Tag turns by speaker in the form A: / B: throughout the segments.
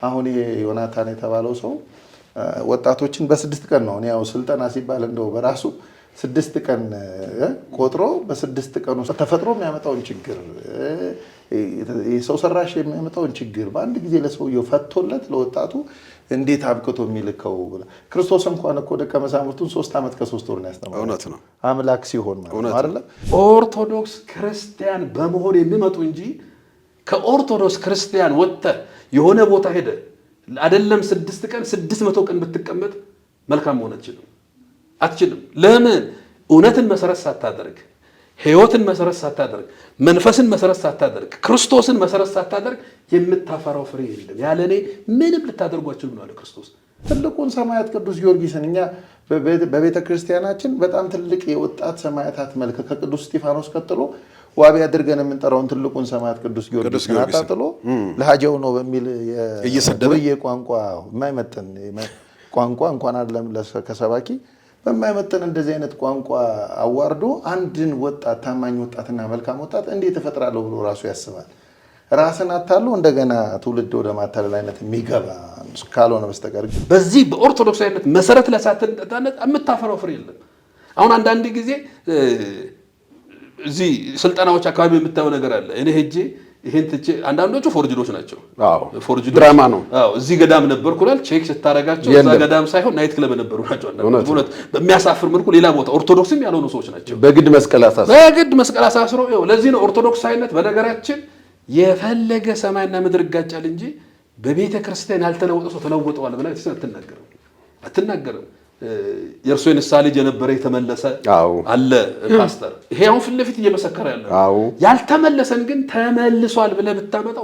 A: አሁን ዮናታን የተባለው ሰው ወጣቶችን በ6 ቀን ነው ያው ስልጠና ሲባል እንደው በራሱ 6 ቀን ቆጥሮ በ6 ቀን ውስጥ ተፈጥሮ የሚያመጣውን ችግር የሰው ሰራሽ የሚያመጣውን ችግር በአንድ ጊዜ ለሰውየው ፈቶለት ለወጣቱ እንዴት አብቅቶ የሚልከው ክርስቶስ እንኳን እኮ ደቀ መዛሙርቱን 3 ዓመት ከ3 ወር ነው ያስተማረው።
B: እውነት ነው።
A: አምላክ ሲሆን ማለት አይደል?
C: ኦርቶዶክስ ክርስቲያን በመሆን የሚመጡ እንጂ ከኦርቶዶክስ ክርስቲያን ወጥተ የሆነ ቦታ ሄደ አይደለም 6 ቀን 600 ቀን ብትቀመጥ መልካም መሆን አትችልም። ለምን? እውነትን መሰረት ሳታደርግ ሕይወትን መሰረት ሳታደርግ መንፈስን መሰረት ሳታደርግ ክርስቶስን መሰረት ሳታደርግ የምታፈራው ፍሬ የለም። ያለኔ ምንም ልታደርጓችሁ ነው አለ ክርስቶስ።
A: ትልቁን ሰማያት ቅዱስ ጊዮርጊስን እኛ በቤተ ክርስቲያናችን በጣም ትልቅ የወጣት ሰማያታት መልክ ከቅዱስ እስጢፋኖስ ቀጥሎ ዋቢ አድርገን የምንጠራውን ትልቁን ሰማያት ቅዱስ ጊዮርጊስን አጣጥሎ ለሃጃው ነው በሚል የሰደበየ ቋንቋ የማይመጥን ቋንቋ እንኳን አይደለም ከሰባኪ በማይመጥን እንደዚህ አይነት ቋንቋ አዋርዶ አንድን ወጣት ታማኝ ወጣትና መልካም ወጣት እንዴት ተፈጥራለሁ ብሎ ራሱ ያስባል። ራስን አታሉ እንደገና ትውልድ ወደ ማታለል አይነት የሚገባ ካልሆነ በስተቀር
C: በዚህ በኦርቶዶክሳዊነት መሰረት ለሳተነት የምታፈራው ፍሬ የለም። አሁን አንዳንድ ጊዜ እዚህ ስልጠናዎች አካባቢ የምታየው ነገር አለ። እኔ ሄጄ ይሄን ትቼ አንዳንዶቹ ፎርጅዶች ናቸው።
B: ፎርጅድ ድራማ ነው።
C: እዚህ ገዳም ነበርኩላል ቼክ ስታረጋቸው እዛ ገዳም ሳይሆን ናይት ክለብ ነበሩ ናቸው። አንዳንዶቹ በሚያሳፍር መልኩ ሌላ ቦታ ኦርቶዶክስም ያልሆኑ ሰዎች ናቸው።
B: በግድ መስቀል አሳስሮ
C: ለዚህ ነው ኦርቶዶክሳዊነት በነገራችን የፈለገ ሰማይና ምድር ይጋጫል እንጂ በቤተ ክርስቲያን ያልተለወጠ ሰው ተለውጠዋል ብላ አትናገርም። የእርሱ የንስሐ ልጅ የነበረ የተመለሰ አለ ፓስተር። ይሄ አሁን ፊት ለፊት እየመሰከረ ያለው ያልተመለሰን ግን ተመልሷል ብለህ ብታመጣ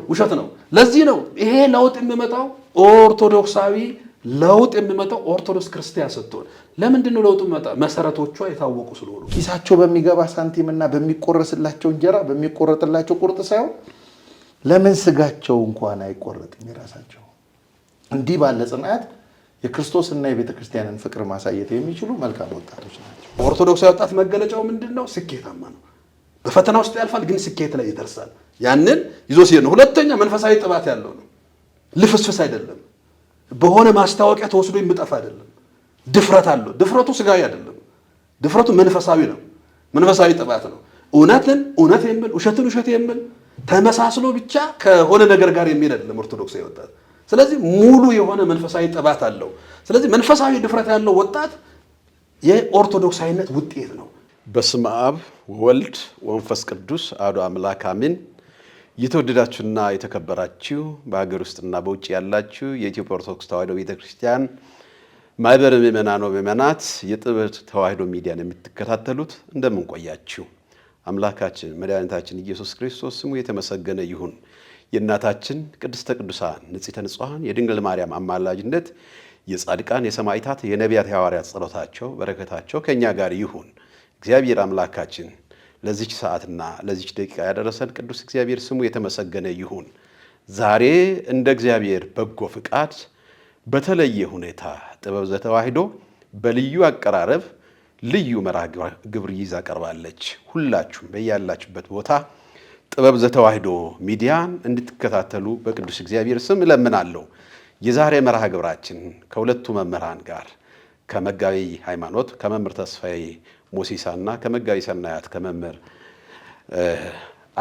C: ውሸት ነው። ለዚህ ነው ይሄ ለውጥ የሚመጣው ኦርቶዶክሳዊ ለውጥ የሚመጣው ኦርቶዶክስ ክርስቲያን ስትሆን። ለምንድን ነው ለውጡ የሚመጣ? መሰረቶቿ የታወቁ ስለሆኑ
A: ኪሳቸው በሚገባ ሳንቲምና በሚቆረስላቸው እንጀራ በሚቆረጥላቸው ቁርጥ ሳይሆን ለምን ስጋቸው እንኳን አይቆረጥም? የራሳቸው እንዲህ ባለ ጽናት የክርስቶስና የቤተ ክርስቲያንን ፍቅር ማሳየት የሚችሉ መልካም ወጣቶች ናቸው።
C: ኦርቶዶክሳዊ ወጣት መገለጫው ምንድነው? ስኬታማ ነው። በፈተና ውስጥ ያልፋል፣ ግን ስኬት ላይ ይደርሳል። ያንን ይዞ ሲሄድ ነው። ሁለተኛ መንፈሳዊ ጥባት ያለው ነው። ልፍስፍስ አይደለም። በሆነ ማስታወቂያ ተወስዶ የሚጠፋ አይደለም። ድፍረት አለው። ድፍረቱ ስጋዊ አይደለም። ድፍረቱ መንፈሳዊ ነው። መንፈሳዊ ጥባት ነው። እውነትን እውነት የሚል ውሸትን ውሸት የሚል ተመሳስሎ ብቻ ከሆነ ነገር ጋር የሚል አይደለም ኦርቶዶክሳዊ ወጣት። ስለዚህ ሙሉ የሆነ መንፈሳዊ ጥባት አለው። ስለዚህ መንፈሳዊ ድፍረት ያለው ወጣት የኦርቶዶክሳዊነት ውጤት ነው።
B: በስመ አብ ወወልድ ወመንፈስ ቅዱስ አሐዱ አምላክ አሜን። የተወደዳችሁና የተከበራችሁ በሀገር ውስጥና በውጭ ያላችሁ የኢትዮጵያ ኦርቶዶክስ ተዋሕዶ ቤተክርስቲያን ማህበረ ምእመናን ወምእመናት የጥበብ ተዋሕዶ ሚዲያን የምትከታተሉት እንደምን ቆያችሁ? አምላካችን መድኃኒታችን ኢየሱስ ክርስቶስ ስሙ የተመሰገነ ይሁን። የእናታችን ቅድስተ ቅዱሳን ንጽሕተ ንጹሐን የድንግል ማርያም አማላጅነት የጻድቃን የሰማዕታት የነቢያት የሐዋርያት ጸሎታቸው በረከታቸው ከኛ ጋር ይሁን። እግዚአብሔር አምላካችን ለዚች ሰዓትና ለዚች ደቂቃ ያደረሰን ቅዱስ እግዚአብሔር ስሙ የተመሰገነ ይሁን። ዛሬ እንደ እግዚአብሔር በጎ ፍቃድ በተለየ ሁኔታ ጥበብ ዘተዋሕዶ በልዩ አቀራረብ ልዩ መርሃ ግብር ይዛ ቀርባለች። ሁላችሁም በያላችሁበት ቦታ ጥበብ ዘተዋሕዶ ሚዲያን እንድትከታተሉ በቅዱስ እግዚአብሔር ስም እለምናለሁ። የዛሬ መርሃ ግብራችን ከሁለቱ መምህራን ጋር ከመጋቢ ሃይማኖት ከመምህር ተስፋዬ ሞሲሳና ከመጋቢ ሰናያት ከመምህር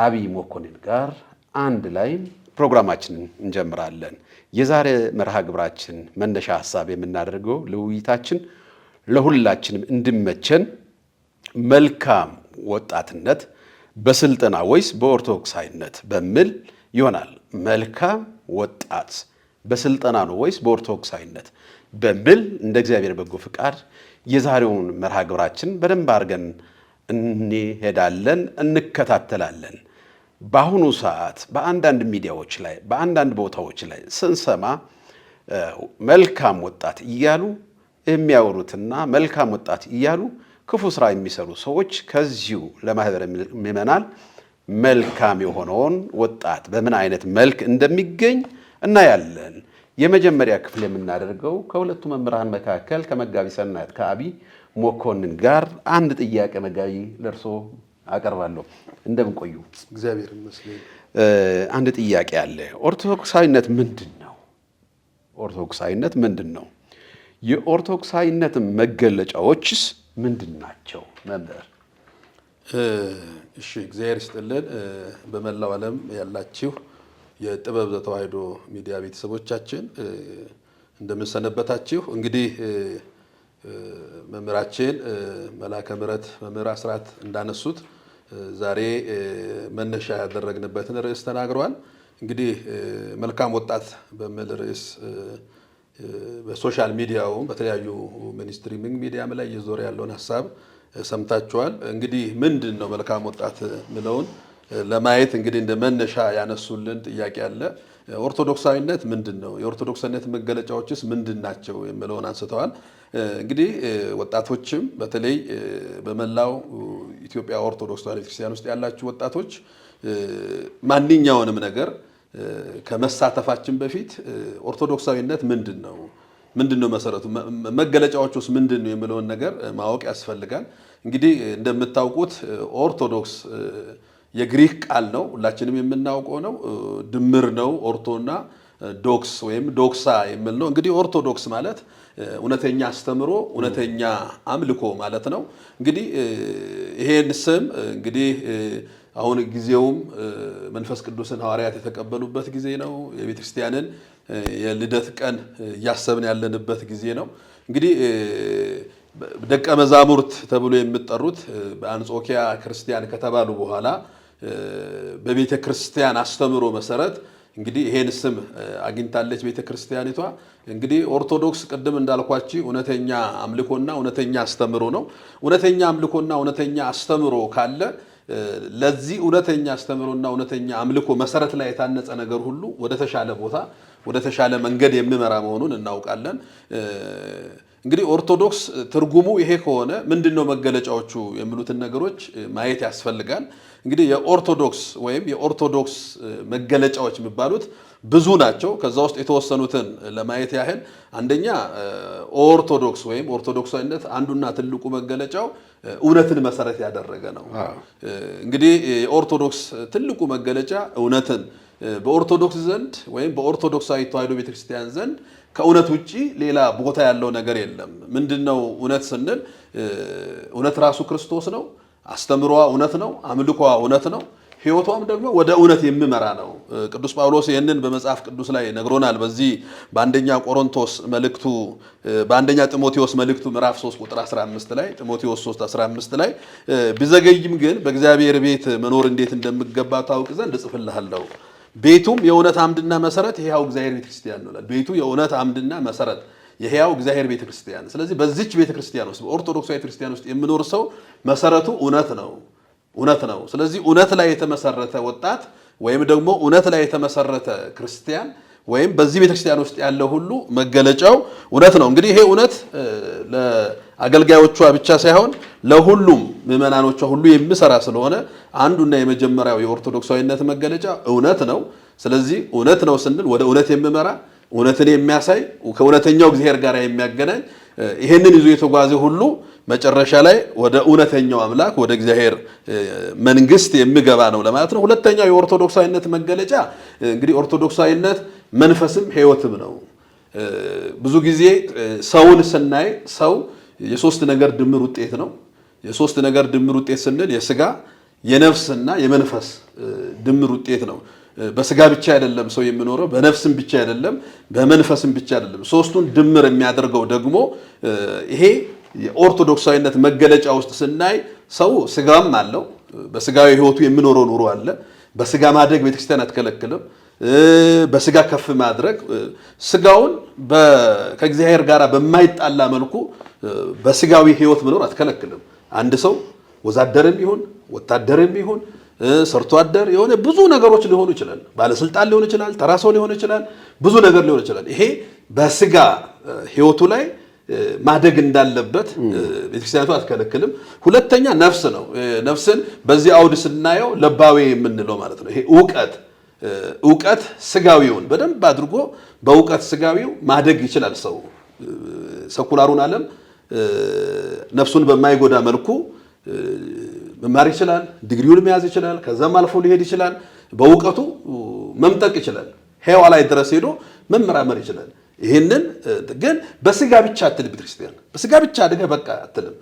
B: አብይ መኮንን ጋር አንድ ላይ ፕሮግራማችንን እንጀምራለን። የዛሬ መርሃ ግብራችን መነሻ ሐሳብ የምናደርገው ለውይይታችን ለሁላችንም እንድመቸን መልካም ወጣትነት በስልጠና ወይስ በኦርቶዶክሳዊነት በሚል ይሆናል። መልካም ወጣት በስልጠና ነው ወይስ በኦርቶዶክሳዊነት በሚል እንደ እግዚአብሔር በጎ ፍቃድ የዛሬውን መርሃ ግብራችን በደንብ አድርገን እንሄዳለን፣ እንከታተላለን። በአሁኑ ሰዓት በአንዳንድ ሚዲያዎች ላይ በአንዳንድ ቦታዎች ላይ ስንሰማ መልካም ወጣት እያሉ የሚያወሩትና መልካም ወጣት እያሉ ክፉ ስራ የሚሰሩ ሰዎች ከዚሁ ለማህበረ ምእመናን መልካም የሆነውን ወጣት በምን አይነት መልክ እንደሚገኝ እናያለን። የመጀመሪያ ክፍል የምናደርገው ከሁለቱ መምህራን መካከል ከመጋቢ ሰናያት ከአብይ መኮንን ጋር አንድ ጥያቄ መጋቢ ለርሶ አቀርባለሁ። እንደምን ቆዩ?
C: እግዚአብሔር ይመስገን።
B: አንድ ጥያቄ አለ። ኦርቶዶክሳዊነት ምንድን ነው? ኦርቶዶክሳዊነት ምንድን ነው? የኦርቶዶክሳዊነት መገለጫዎችስ ምንድን ናቸው? መምህር።
C: እሺ፣ እግዚአብሔር ይስጥልን። በመላው ዓለም ያላችሁ የጥበብ ዘተዋሕዶ ሚዲያ ቤተሰቦቻችን እንደምን ሰነበታችሁ? እንግዲህ መምህራችን መልአከ ምሕረት መምህር አስራት እንዳነሱት ዛሬ መነሻ ያደረግንበትን ርዕስ ተናግረዋል። እንግዲህ መልካም ወጣት በሚል ርዕስ በሶሻል ሚዲያው በተለያዩ ሚኒስትሪሚንግ ሚዲያም ላይ እየዞረ ያለውን ሀሳብ ሰምታችኋል። እንግዲህ ምንድን ነው መልካም ወጣት ምለውን ለማየት እንግዲህ እንደ መነሻ ያነሱልን ጥያቄ አለ። ኦርቶዶክሳዊነት ምንድን ነው? የኦርቶዶክሳዊነት መገለጫዎችስ ምንድን ናቸው? የሚለውን አንስተዋል። እንግዲህ ወጣቶችም በተለይ በመላው ኢትዮጵያ ኦርቶዶክስ ተዋሕዶ ቤተክርስቲያን ውስጥ ያላችሁ ወጣቶች ማንኛውንም ነገር ከመሳተፋችን በፊት ኦርቶዶክሳዊነት ምንድን ነው? ምንድን ነው መሰረቱ? መገለጫዎቹስ ምንድን ነው የሚለውን ነገር ማወቅ ያስፈልጋል። እንግዲህ እንደምታውቁት ኦርቶዶክስ የግሪክ ቃል ነው፣ ሁላችንም የምናውቀው ነው። ድምር ነው። ኦርቶና ዶክስ ወይም ዶክሳ የሚል ነው። እንግዲህ ኦርቶዶክስ ማለት እውነተኛ አስተምሮ፣ እውነተኛ አምልኮ ማለት ነው። እንግዲህ ይሄን ስም እንግዲህ አሁን ጊዜውም መንፈስ ቅዱስን ሐዋርያት የተቀበሉበት ጊዜ ነው። የቤተ ክርስቲያንን የልደት ቀን እያሰብን ያለንበት ጊዜ ነው። እንግዲህ ደቀ መዛሙርት ተብሎ የሚጠሩት በአንጾኪያ ክርስቲያን ከተባሉ በኋላ በቤተ ክርስቲያን አስተምሮ መሰረት እንግዲህ ይሄን ስም አግኝታለች ቤተ ክርስቲያኒቷ። እንግዲህ ኦርቶዶክስ ቅድም እንዳልኳችሁ እውነተኛ አምልኮና እውነተኛ አስተምሮ ነው። እውነተኛ አምልኮና እውነተኛ አስተምሮ ካለ ለዚህ እውነተኛ አስተምሮና እውነተኛ አምልኮ መሰረት ላይ የታነጸ ነገር ሁሉ ወደ ተሻለ ቦታ ወደ ተሻለ መንገድ የሚመራ መሆኑን እናውቃለን። እንግዲህ ኦርቶዶክስ ትርጉሙ ይሄ ከሆነ ምንድነው መገለጫዎቹ የሚሉትን ነገሮች ማየት ያስፈልጋል። እንግዲህ የኦርቶዶክስ ወይም የኦርቶዶክስ መገለጫዎች የሚባሉት ብዙ ናቸው። ከዛ ውስጥ የተወሰኑትን ለማየት ያህል አንደኛ ኦርቶዶክስ ወይም ኦርቶዶክሳዊነት አንዱና ትልቁ መገለጫው እውነትን መሰረት ያደረገ ነው። እንግዲህ የኦርቶዶክስ ትልቁ መገለጫ እውነትን በኦርቶዶክስ ዘንድ ወይም በኦርቶዶክሳዊ ተዋሕዶ ቤተክርስቲያን ዘንድ ከእውነት ውጪ ሌላ ቦታ ያለው ነገር የለም። ምንድነው እውነት ስንል እውነት ራሱ ክርስቶስ ነው። አስተምሯ እውነት ነው። አምልኳ እውነት ነው። ሕይወቷም ደግሞ ወደ እውነት የሚመራ ነው። ቅዱስ ጳውሎስ ይህንን በመጽሐፍ ቅዱስ ላይ ነግሮናል። በዚህ በአንደኛ ቆሮንቶስ መልእክቱ በአንደኛ ጢሞቴዎስ መልእክቱ ምዕራፍ 3 ቁጥር 15 ላይ ጢሞቴዎስ 3:15 ላይ ቢዘገይም ግን በእግዚአብሔር ቤት መኖር እንዴት እንደሚገባ ታውቅ ዘንድ እጽፍልሃለሁ። ቤቱም የእውነት አምድና መሰረት የሕያው እግዚአብሔር ቤተክርስቲያን ነው። ቤቱ የእውነት አምድና መሰረት የሕያው እግዚአብሔር ቤተክርስቲያን። ስለዚህ በዚች ቤተክርስቲያን ውስጥ በኦርቶዶክሳዊ ክርስቲያን ውስጥ የሚኖር ሰው መሰረቱ እውነት ነው። እውነት ነው። ስለዚህ እውነት ላይ የተመሰረተ ወጣት ወይም ደግሞ እውነት ላይ የተመሰረተ ክርስቲያን ወይም በዚህ ቤተክርስቲያን ውስጥ ያለው ሁሉ መገለጫው እውነት ነው። እንግዲህ ይሄ እውነት ለአገልጋዮቿ ብቻ ሳይሆን ለሁሉም ምዕመናኖቿ ሁሉ የሚሰራ ስለሆነ አንዱና የመጀመሪያው የኦርቶዶክሳዊነት መገለጫ እውነት ነው። ስለዚህ እውነት ነው ስንል ወደ እውነት የሚመራ እውነትን የሚያሳይ ከእውነተኛው እግዚአብሔር ጋር የሚያገናኝ ይሄንን ይዞ የተጓዘ ሁሉ መጨረሻ ላይ ወደ እውነተኛው አምላክ ወደ እግዚአብሔር መንግስት የሚገባ ነው ለማለት ነው። ሁለተኛው የኦርቶዶክሳዊነት መገለጫ እንግዲህ ኦርቶዶክሳዊነት መንፈስም ሕይወትም ነው። ብዙ ጊዜ ሰውን ስናይ ሰው የሶስት ነገር ድምር ውጤት ነው። የሶስት ነገር ድምር ውጤት ስንል የስጋ የነፍስና የመንፈስ ድምር ውጤት ነው። በስጋ ብቻ አይደለም ሰው የሚኖረው፣ በነፍስም ብቻ አይደለም፣ በመንፈስም ብቻ አይደለም። ሶስቱን ድምር የሚያደርገው ደግሞ ይሄ የኦርቶዶክሳዊነት መገለጫ ውስጥ ስናይ ሰው ስጋም አለው። በስጋዊ ሕይወቱ የሚኖረው ኑሮ አለ። በስጋ ማደግ ቤተክርስቲያን አትከለክልም። በስጋ ከፍ ማድረግ ስጋውን ከእግዚአብሔር ጋር በማይጣላ መልኩ በስጋዊ ሕይወት መኖር አትከለክልም። አንድ ሰው ወዛደርም ይሁን ወታደርም ይሁን ሰርቶ አደር የሆነ ብዙ ነገሮች ሊሆኑ ይችላል። ባለስልጣን ሊሆን ይችላል፣ ተራ ሰው ሊሆን ይችላል፣ ብዙ ነገር ሊሆን ይችላል። ይሄ በስጋ ሕይወቱ ላይ ማደግ እንዳለበት ቤተክርስቲያኒቱ አትከለክልም። ሁለተኛ ነፍስ ነው። ነፍስን በዚህ አውድ ስናየው ለባዊ የምንለው ማለት ነው። ይሄ እውቀት ስጋዊውን በደንብ አድርጎ በእውቀት ስጋዊው ማደግ ይችላል። ሰው ሰኩላሩን ዓለም ነፍሱን በማይጎዳ መልኩ መማር ይችላል፣ ዲግሪውን መያዝ ይችላል፣ ከዛም አልፎ ሊሄድ ይችላል፣ በእውቀቱ መምጠቅ ይችላል፣ ሄዋ ላይ ድረስ ሄዶ መመራመር ይችላል። ይህንን ግን በስጋ ብቻ አትልም ቤተክርስቲያን። በስጋ ብቻ አድገህ በቃ አትልም።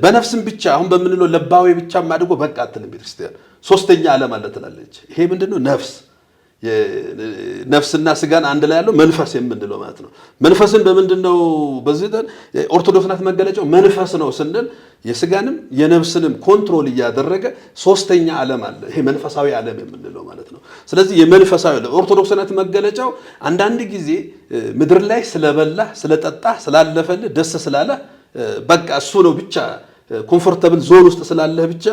C: በነፍስም ብቻ አሁን በምንለው ለባዊ ብቻ አድጎ በቃ አትልም ቤተክርስቲያን። ሶስተኛ ዓለም አለ ትላለች። ይሄ ምንድነው? ነፍስ ነፍስና ስጋን አንድ ላይ ያለው መንፈስ የምንለው ማለት ነው። መንፈስን በምንድነው? በዚህ ኦርቶዶክስ ናት መገለጫው መንፈስ ነው ስንል የስጋንም የነፍስንም ኮንትሮል እያደረገ ሶስተኛ ዓለም አለ። ይሄ መንፈሳዊ ዓለም የምንለው ማለት ነው። ስለዚህ የመንፈሳዊ ኦርቶዶክስ ናት መገለጫው አንዳንድ ጊዜ ምድር ላይ ስለበላ ስለጠጣ ስላለፈል ደስ ስላለ በቃ እሱ ነው ብቻ ኮምፎርታብል ዞን ውስጥ ስላለህ ብቻ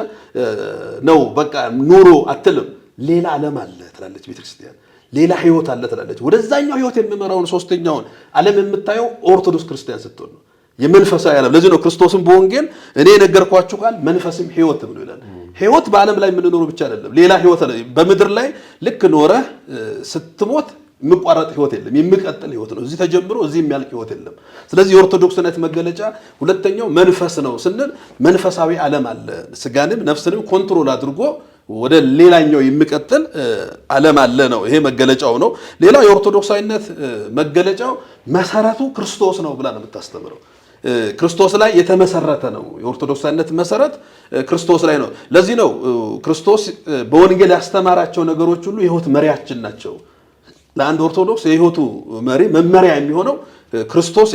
C: ነው በቃ ኑሮ አትልም። ሌላ ዓለም አለ ትላለች ቤተክርስቲያን። ሌላ ህይወት አለ ትላለች። ወደዛኛው ህይወት የሚመራውን ሶስተኛውን ዓለም የምታየው ኦርቶዶክስ ክርስቲያን ስትሆን ነው። የመንፈሳዊ ዓለም ለዚህ ነው ክርስቶስን በወንጌል እኔ የነገርኳችሁ ቃል መንፈስም ህይወት ብሎ ይላል። ህይወት በዓለም ላይ የምንኖረው ብቻ አይደለም፣ ሌላ ህይወት አለ። በምድር ላይ ልክ ኖረህ ስትሞት የሚቋረጥ ህይወት የለም፣ የሚቀጥል ህይወት ነው። እዚህ ተጀምሮ እዚህ የሚያልቅ ህይወት የለም። ስለዚህ የኦርቶዶክስነት መገለጫ ሁለተኛው መንፈስ ነው ስንል መንፈሳዊ ዓለም አለ። ስጋንም ነፍስንም ኮንትሮል አድርጎ ወደ ሌላኛው የሚቀጥል ዓለም አለ ነው። ይሄ መገለጫው ነው። ሌላው የኦርቶዶክሳዊነት መገለጫው መሰረቱ ክርስቶስ ነው ብላ ነው የምታስተምረው። ክርስቶስ ላይ የተመሰረተ ነው። የኦርቶዶክሳዊነት መሰረት ክርስቶስ ላይ ነው። ለዚህ ነው ክርስቶስ በወንጌል ያስተማራቸው ነገሮች ሁሉ የህይወት መሪያችን ናቸው። ለአንድ ኦርቶዶክስ የህይወቱ መሪ መመሪያ የሚሆነው ክርስቶስ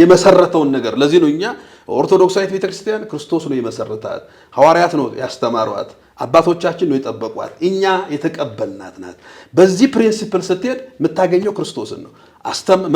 C: የመሰረተውን ነገር። ለዚህ ነው እኛ ኦርቶዶክሳዊት ቤተክርስቲያን ክርስቶስ ነው የመሰረታት፣ ሐዋርያት ነው ያስተማሯት፣ አባቶቻችን ነው የጠበቋት፣ እኛ የተቀበልናት ናት። በዚህ ፕሪንሲፕል ስትሄድ የምታገኘው ክርስቶስን ነው።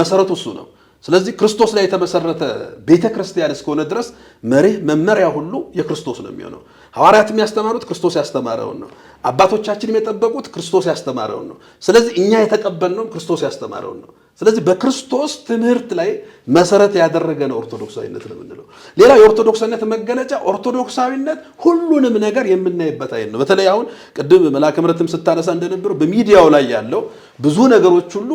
C: መሰረቱ እሱ ነው። ስለዚህ ክርስቶስ ላይ የተመሰረተ ቤተክርስቲያን እስከሆነ ድረስ መሪህ መመሪያ ሁሉ የክርስቶስ ነው የሚሆነው። ሐዋርያት የሚያስተማሩት ክርስቶስ ያስተማረውን ነው። አባቶቻችን የጠበቁት ክርስቶስ ያስተማረውን ነው። ስለዚህ እኛ የተቀበልነው ክርስቶስ ያስተማረውን ነው። ስለዚህ በክርስቶስ ትምህርት ላይ መሰረት ያደረገ ነው ኦርቶዶክሳዊነት ነው የምንለው። ሌላ የኦርቶዶክሳዊነት መገለጫ ኦርቶዶክሳዊነት ሁሉንም ነገር የምናይበት አይን ነው። በተለይ አሁን ቅድም መልአከ ምሕረትም ስታነሳ እንደነበረው በሚዲያው ላይ ያለው ብዙ ነገሮች ሁሉ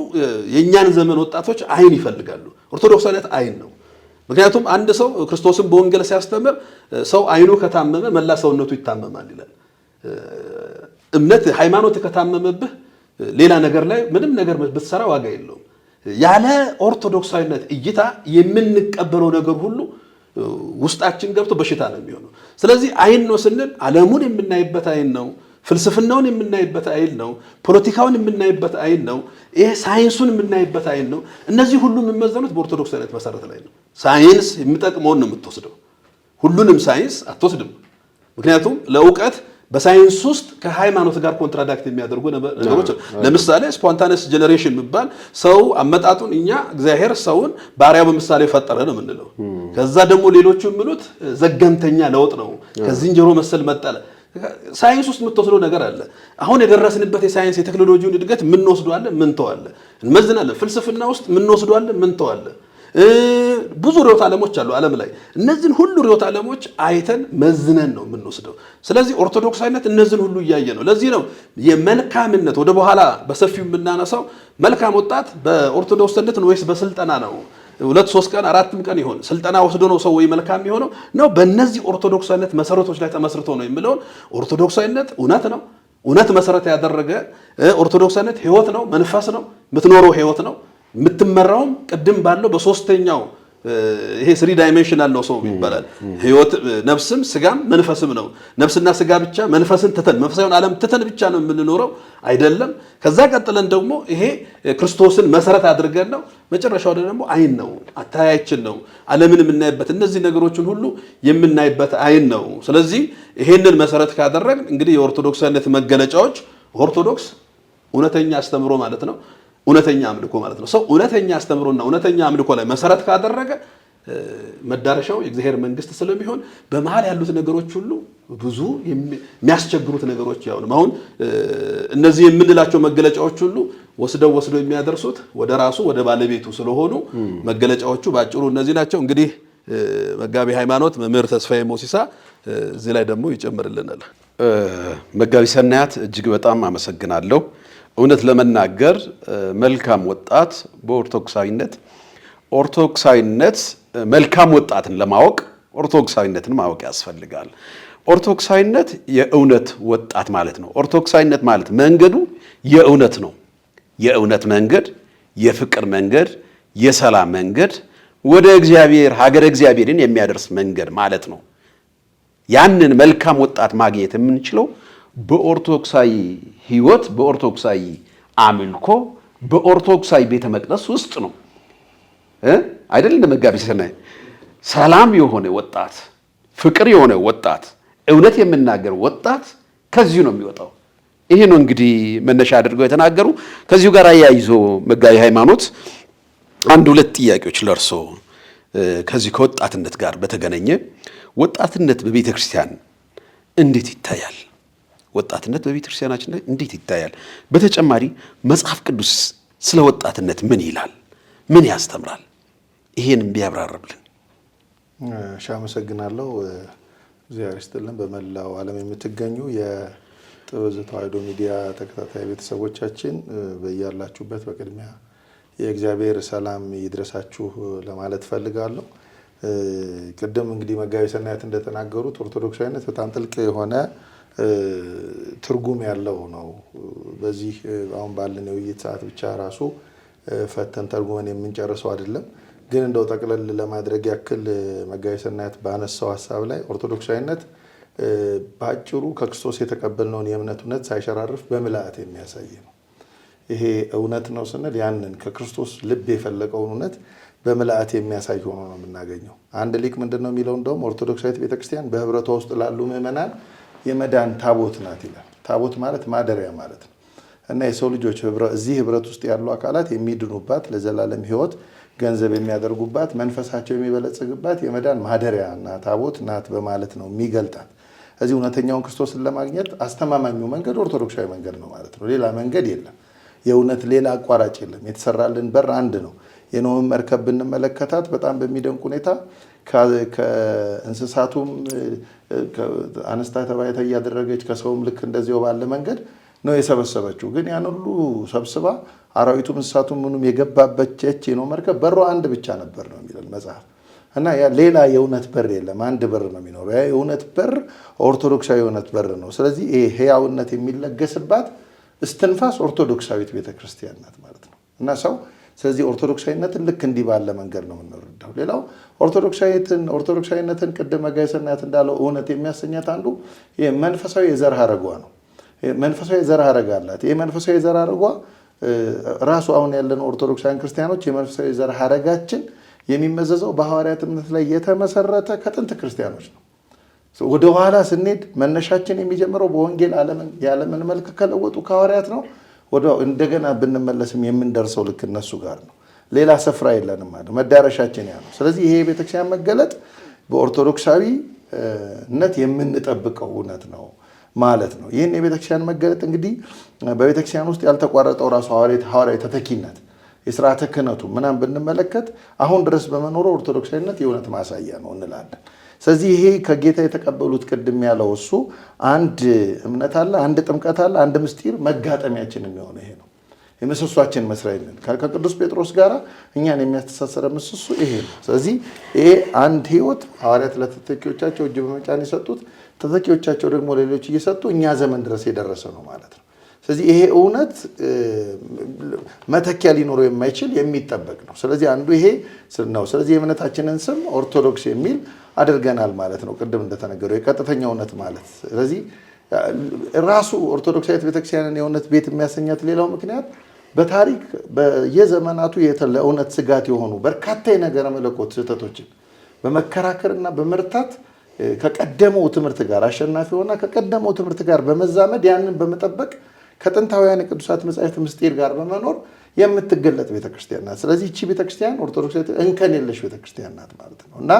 C: የእኛን ዘመን ወጣቶች አይን ይፈልጋሉ። ኦርቶዶክሳዊነት አይን ነው። ምክንያቱም አንድ ሰው ክርስቶስን በወንጌል ሲያስተምር ሰው አይኑ ከታመመ መላ ሰውነቱ ይታመማል ይላል። እምነት ሃይማኖት ከታመመብህ ሌላ ነገር ላይ ምንም ነገር ብትሰራ ዋጋ የለውም። ያለ ኦርቶዶክሳዊነት እይታ የምንቀበለው ነገር ሁሉ ውስጣችን ገብቶ በሽታ ነው የሚሆነው። ስለዚህ አይን ነው ስንል ዓለሙን የምናይበት አይን ነው፣ ፍልስፍናውን የምናይበት አይን ነው፣ ፖለቲካውን የምናይበት አይን ነው፣ ይሄ ሳይንሱን የምናይበት አይን ነው። እነዚህ ሁሉ የሚመዘኑት በኦርቶዶክሳዊነት መሰረት ላይ ነው። ሳይንስ የሚጠቅመውን ነው የምትወስደው፣ ሁሉንም ሳይንስ አትወስድም። ምክንያቱም ለእውቀት በሳይንስ ውስጥ ከሃይማኖት ጋር ኮንትራዳክት የሚያደርጉ ነገሮች፣ ለምሳሌ ስፖንታነስ ጀነሬሽን የሚባል ሰው አመጣጡን እኛ እግዚአብሔር ሰውን ባሪያው በምሳሌ ፈጠረ ነው የምንለው። ከዛ ደግሞ ሌሎቹ የሚሉት ዘገምተኛ ለውጥ ነው፣ ከዝንጀሮ መሰል መጣለ። ሳይንስ ውስጥ የምትወስደው ነገር አለ። አሁን የደረስንበት የሳይንስ የቴክኖሎጂውን እድገት ምን ወስዷል፣ ምን ተዋለ፣ እንመዝናለን። ፍልስፍና ውስጥ ምን ወስዷል፣ ምን ተዋለ። ብዙ ርዕዮተ ዓለሞች አሉ ዓለም ላይ። እነዚህን ሁሉ ርዕዮተ ዓለሞች አይተን መዝነን ነው የምንወስደው። ስለዚህ ኦርቶዶክሳዊነት እነዚህን ሁሉ እያየ ነው። ለዚህ ነው የመልካምነት ወደ በኋላ በሰፊው የምናነሳው መልካም ወጣት በኦርቶዶክስነት ነው ወይስ በስልጠና ነው? 2 3 ቀን 4 ቀን ይሆን ስልጠና ወስዶ ነው ሰው ወይ መልካም የሚሆነው ነው? በእነዚህ ኦርቶዶክሳዊነት መሰረቶች ላይ ተመስርቶ ነው የሚለውን ኦርቶዶክሳዊነት እውነት ነው። እውነት መሰረት ያደረገ ኦርቶዶክሳዊነት ህይወት ነው፣ መንፈስ ነው፣ የምትኖረው ህይወት ነው። የምትመራውም ቅድም ባለው በሶስተኛው ይሄ 3 ዳይሜንሽናል ነው ሰው ይባላል። ህይወት ነፍስም ስጋም መንፈስም ነው። ነፍስና ስጋ ብቻ መንፈስን ትተን መንፈሳዊውን ዓለም ትተን ብቻ ነው የምንኖረው አይደለም። ከዛ ቀጥለን ደግሞ ይሄ ክርስቶስን መሰረት አድርገን ነው። መጨረሻው ደግሞ አይን ነው፣ አታያችን ነው፣ ዓለምን የምናይበት እነዚህ ነገሮችን ሁሉ የምናይበት አይን ነው። ስለዚህ ይሄንን መሰረት ካደረግን እንግዲህ የኦርቶዶክሳዊነት መገለጫዎች ኦርቶዶክስ እውነተኛ አስተምሮ ማለት ነው። እውነተኛ አምልኮ ማለት ነው። ሰው እውነተኛ አስተምሮና እውነተኛ አምልኮ ላይ መሰረት ካደረገ መዳረሻው የእግዚአብሔር መንግስት ስለሚሆን በመሃል ያሉት ነገሮች ሁሉ ብዙ የሚያስቸግሩት ነገሮች ያው ነው። አሁን እነዚህ የምንላቸው መገለጫዎች ሁሉ ወስደው የሚያደርሱት ወደ ራሱ ወደ ባለቤቱ ስለሆኑ መገለጫዎቹ ባጭሩ እነዚህ ናቸው። እንግዲህ መጋቢ ሃይማኖት መምህር ተስፋዬ ሞሲሳ እዚህ ላይ ደግሞ ይጨምርልናል።
B: መጋቢ ሰናያት እጅግ በጣም አመሰግናለሁ። እውነት ለመናገር መልካም ወጣት ኦርቶዶክሳዊነት መልካም ወጣትን ለማወቅ ኦርቶዶክሳዊነትን ማወቅ ያስፈልጋል። ኦርቶዶክሳዊነት የእውነት ወጣት ማለት ነው። ኦርቶዶክሳዊነት ማለት መንገዱ የእውነት ነው። የእውነት መንገድ፣ የፍቅር መንገድ፣ የሰላም መንገድ፣ ወደ እግዚአብሔር ሀገረ እግዚአብሔርን የሚያደርስ መንገድ ማለት ነው። ያንን መልካም ወጣት ማግኘት የምንችለው በኦርቶዶክሳዊ ሕይወት፣ በኦርቶዶክሳዊ አምልኮ፣ በኦርቶዶክሳዊ ቤተ መቅደስ ውስጥ ነው አይደል? እንደ መጋቢ ሰናይ ሰላም የሆነ ወጣት፣ ፍቅር የሆነ ወጣት፣ እውነት የምናገር ወጣት ከዚሁ ነው የሚወጣው። ይሄ ነው እንግዲህ መነሻ አድርገው የተናገሩ። ከዚሁ ጋር አያይዞ መጋቢ ሃይማኖት አንድ ሁለት ጥያቄዎች ለርሶ ከዚህ ከወጣትነት ጋር በተገናኘ ወጣትነት በቤተ ክርስቲያን እንዴት ይታያል? ወጣትነት በቤተ ክርስቲያናችን እንዴት ይታያል? በተጨማሪ መጽሐፍ ቅዱስ ስለ ወጣትነት ምን ይላል? ምን ያስተምራል? ይሄንም ቢያብራርብልን።
A: እሺ፣ አመሰግናለሁ። እግዚአብሔር ይስጥልን። በመላው ዓለም የምትገኙ የጥበብ ተዋሕዶ ሚዲያ ተከታታይ ቤተሰቦቻችን በያላችሁበት በቅድሚያ የእግዚአብሔር ሰላም ይድረሳችሁ ለማለት ፈልጋለሁ። ቅድም እንግዲህ መጋቢ ሰናያት እንደተናገሩት ኦርቶዶክሳዊነት በጣም ጥልቅ የሆነ ትርጉም ያለው ነው። በዚህ አሁን ባለን የውይይት ሰዓት ብቻ ራሱ ፈተን ተርጉመን የምንጨርሰው አይደለም። ግን እንደው ጠቅለል ለማድረግ ያክል መጋቢ ሰናያት ባነሳው ሀሳብ ላይ ኦርቶዶክሳዊነት በአጭሩ ከክርስቶስ የተቀበልነውን የእምነት እውነት ሳይሸራርፍ በምልአት የሚያሳይ ነው። ይሄ እውነት ነው ስንል ያንን ከክርስቶስ ልብ የፈለቀውን እውነት በምልአት የሚያሳይ ሆኖ ነው የምናገኘው። አንድ ሊቅ ምንድን ነው የሚለው? እንደውም ኦርቶዶክሳዊት ቤተክርስቲያን በህብረቷ ውስጥ ላሉ ምዕመናን የመዳን ታቦት ናት ይላል። ታቦት ማለት ማደሪያ ማለት ነው እና የሰው ልጆች እዚህ ህብረት ውስጥ ያሉ አካላት የሚድኑባት፣ ለዘላለም ህይወት ገንዘብ የሚያደርጉባት፣ መንፈሳቸው የሚበለጽግባት የመዳን ማደሪያ እና ታቦት ናት በማለት ነው የሚገልጣት። እዚህ እውነተኛውን ክርስቶስን ለማግኘት አስተማማኙ መንገድ ኦርቶዶክሳዊ መንገድ ነው ማለት ነው። ሌላ መንገድ የለም። የእውነት ሌላ አቋራጭ የለም። የተሰራልን በር አንድ ነው። የኖህን መርከብ ብንመለከታት በጣም በሚደንቅ ሁኔታ ከእንስሳቱም አነስታ ተባይታ እያደረገች ከሰውም ልክ እንደዚያው ባለ መንገድ ነው የሰበሰበችው። ግን ያን ሁሉ ሰብስባ አራዊቱም እንስሳቱም ምኑም የገባበት የኖህ መርከብ በሯ አንድ ብቻ ነበር ነው የሚለን መጽሐፍ። እና ሌላ የእውነት በር የለም። አንድ በር ነው የሚኖረው። ያ የእውነት በር ኦርቶዶክሳዊ የእውነት በር ነው። ስለዚህ ይሄ ሕያውነት የሚለገስባት እስትንፋስ ኦርቶዶክሳዊት ቤተክርስቲያን ናት ማለት ነው እና ሰው ስለዚህ ኦርቶዶክሳዊነትን ልክ እንዲህ ባለ መንገድ ነው የምንረዳው። ሌላው ኦርቶዶክሳዊነትን ቅድም መጋቢ ሰናያት እንዳለው እውነት የሚያሰኛት አንዱ መንፈሳዊ የዘር ሐረጓ ነው። መንፈሳዊ የዘር ሐረግ አላት። ይህ መንፈሳዊ የዘር ሐረጓ ራሱ አሁን ያለን ኦርቶዶክሳውያን ክርስቲያኖች የመንፈሳዊ የዘር ሐረጋችን የሚመዘዘው በሐዋርያት እምነት ላይ የተመሰረተ ከጥንት ክርስቲያኖች ነው። ወደ ኋላ ስንሄድ መነሻችን የሚጀምረው በወንጌል የዓለምን መልክ ከለወጡ ከሐዋርያት ነው። እንደገና ብንመለስም የምንደርሰው ልክ እነሱ ጋር ነው። ሌላ ስፍራ የለንም ማለት መዳረሻችን ያ ነው። ስለዚህ ይሄ የቤተክርስቲያን መገለጥ በኦርቶዶክሳዊነት የምንጠብቀው እውነት ነው ማለት ነው። ይህን የቤተክርስቲያን መገለጥ እንግዲህ በቤተክርስቲያን ውስጥ ያልተቋረጠው ራሱ ሐዋርያዊ ተተኪነት የስርዓተ ክህነቱ ምናምን ብንመለከት አሁን ድረስ በመኖሩ ኦርቶዶክሳዊነት የእውነት ማሳያ ነው እንላለን። ስለዚህ ይሄ ከጌታ የተቀበሉት ቅድም ያለው እሱ አንድ እምነት አለ፣ አንድ ጥምቀት አለ፣ አንድ ምስጢር መጋጠሚያችን የሚሆነ ይሄ ነው። የምሰሷችን መስራይነት ከቅዱስ ጴጥሮስ ጋር እኛን የሚያስተሳሰረ ምሰሶ ይሄ ነው። ስለዚህ ይሄ አንድ ህይወት ሐዋርያት ለተተኪዎቻቸው እጅ በመጫን የሰጡት ተተኪዎቻቸው ደግሞ ሌሎች እየሰጡ እኛ ዘመን ድረስ የደረሰ ነው ማለት ነው። ስለዚህ ይሄ እውነት መተኪያ ሊኖረው የማይችል የሚጠበቅ ነው። ስለዚህ አንዱ ይሄ ነው። ስለዚህ የእምነታችንን ስም ኦርቶዶክስ የሚል አድርገናል ማለት ነው። ቅድም እንደተነገረው የቀጥተኛ እውነት ማለት። ስለዚህ ራሱ ኦርቶዶክሳዊት ቤተክርስቲያንን የእውነት ቤት የሚያሰኛት ሌላው ምክንያት በታሪክ በየዘመናቱ ለእውነት ስጋት የሆኑ በርካታ የነገረ መለኮት ስህተቶችን በመከራከርና በመርታት ከቀደመው ትምህርት ጋር አሸናፊ ሆና ከቀደመው ትምህርት ጋር በመዛመድ ያንን በመጠበቅ ከጥንታውያን የቅዱሳት መጻሕፍት ምስጢር ጋር በመኖር የምትገለጥ ቤተክርስቲያን ናት። ስለዚህ እቺ ቤተክርስቲያን ኦርቶዶክሳዊት እንከን የለሽ ቤተክርስቲያን ናት ማለት ነው እና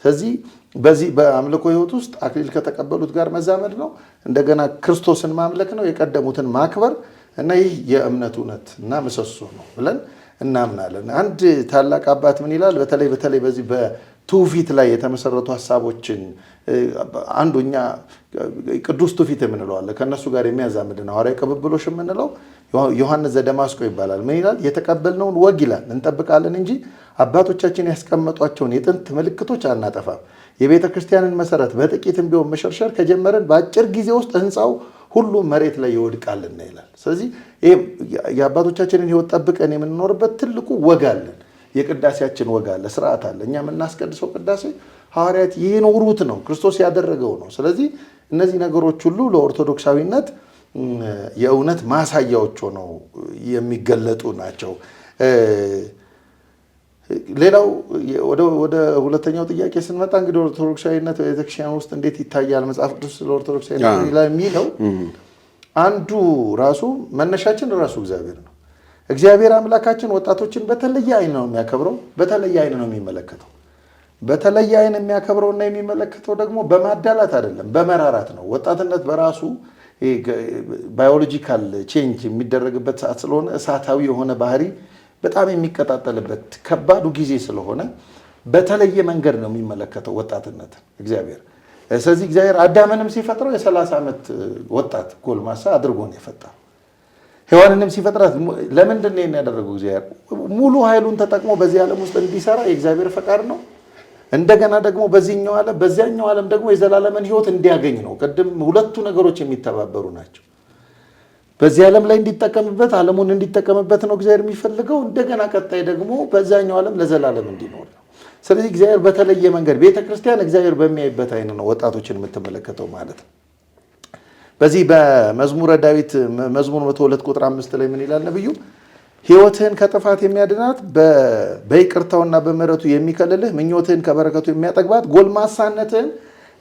A: ስለዚህ በዚህ በአምልኮ ህይወት ውስጥ አክሊል ከተቀበሉት ጋር መዛመድ ነው። እንደገና ክርስቶስን ማምለክ ነው፣ የቀደሙትን ማክበር እና ይህ የእምነት እውነት እና ምሰሶ ነው ብለን እናምናለን። አንድ ታላቅ አባት ምን ይላል? በተለይ በዚህ በትውፊት ላይ የተመሰረቱ ሀሳቦችን አንዱ እኛ ቅዱስ ትውፊት የምንለው አለ፣ ከእነሱ ጋር የሚያዛምድ ነው። ሐዋርያዊ ቅብብሎሽ የምንለው ዮሐንስ ዘደማስቆ ይባላል። ምን ይላል? የተቀበልነውን ወግ ይላል እንጠብቃለን እንጂ አባቶቻችን ያስቀመጧቸውን የጥንት ምልክቶች አናጠፋም። የቤተ ክርስቲያንን መሰረት በጥቂትም ቢሆን መሸርሸር ከጀመረን በአጭር ጊዜ ውስጥ ህንፃው ሁሉ መሬት ላይ ይወድቃልና ይላል። ስለዚህ ይሄ የአባቶቻችንን ህይወት ጠብቀን የምንኖርበት ትልቁ ወግ አለን። የቅዳሴያችን ወግ አለ፣ ስርዓት አለ። እኛ የምናስቀድሰው ቅዳሴ ሐዋርያት ይኖሩት ነው፣ ክርስቶስ ያደረገው ነው። ስለዚህ እነዚህ ነገሮች ሁሉ ለኦርቶዶክሳዊነት የእውነት ማሳያዎች ሆነው የሚገለጡ ናቸው። ሌላው ወደ ሁለተኛው ጥያቄ ስንመጣ እንግዲህ ኦርቶዶክሳዊነት በቤተክርስቲያን ውስጥ እንዴት ይታያል መጽሐፍ ቅዱስ ስለ ኦርቶዶክሳዊነት ላይ የሚለው አንዱ ራሱ መነሻችን ራሱ እግዚአብሔር ነው። እግዚአብሔር አምላካችን ወጣቶችን በተለየ አይን ነው የሚያከብረው፣ በተለየ አይን ነው የሚመለከተው። በተለየ አይን የሚያከብረውና የሚመለከተው ደግሞ በማዳላት አይደለም፣ በመራራት ነው። ወጣትነት በራሱ ባዮሎጂካል ቼንጅ የሚደረግበት ሰዓት ስለሆነ እሳታዊ የሆነ ባህሪ በጣም የሚቀጣጠልበት ከባዱ ጊዜ ስለሆነ በተለየ መንገድ ነው የሚመለከተው ወጣትነትን እግዚአብሔር። ስለዚህ እግዚአብሔር አዳምንም ሲፈጥረው የ30 ዓመት ወጣት ጎልማሳ አድርጎ ነው የፈጠረው። ሔዋንንም ሲፈጥራት ለምንድን ነው ያደረገው? እግዚአብሔር ሙሉ ኃይሉን ተጠቅሞ በዚህ ዓለም ውስጥ እንዲሰራ የእግዚአብሔር ፈቃድ ነው። እንደገና ደግሞ በዚህኛው ዓለም በዚያኛው ዓለም ደግሞ የዘላለምን ሕይወት እንዲያገኝ ነው። ቅድም ሁለቱ ነገሮች የሚተባበሩ ናቸው። በዚህ ዓለም ላይ እንዲጠቀምበት ዓለሙን እንዲጠቀምበት ነው እግዚአብሔር የሚፈልገው። እንደገና ቀጣይ ደግሞ በዛኛው ዓለም ለዘላለም እንዲኖር ነው። ስለዚህ እግዚአብሔር በተለየ መንገድ ቤተክርስቲያን እግዚአብሔር በሚያይበት አይን ነው ወጣቶችን የምትመለከተው ማለት ነው። በዚህ በመዝሙረ ዳዊት መዝሙር 102 ቁጥር 5 ላይ ምን ይላል ነብዩ? ሕይወትህን ከጥፋት የሚያድናት በይቅርታውና በምሕረቱ የሚከልልህ ምኞትህን ከበረከቱ የሚያጠግባት ጎልማሳነትህን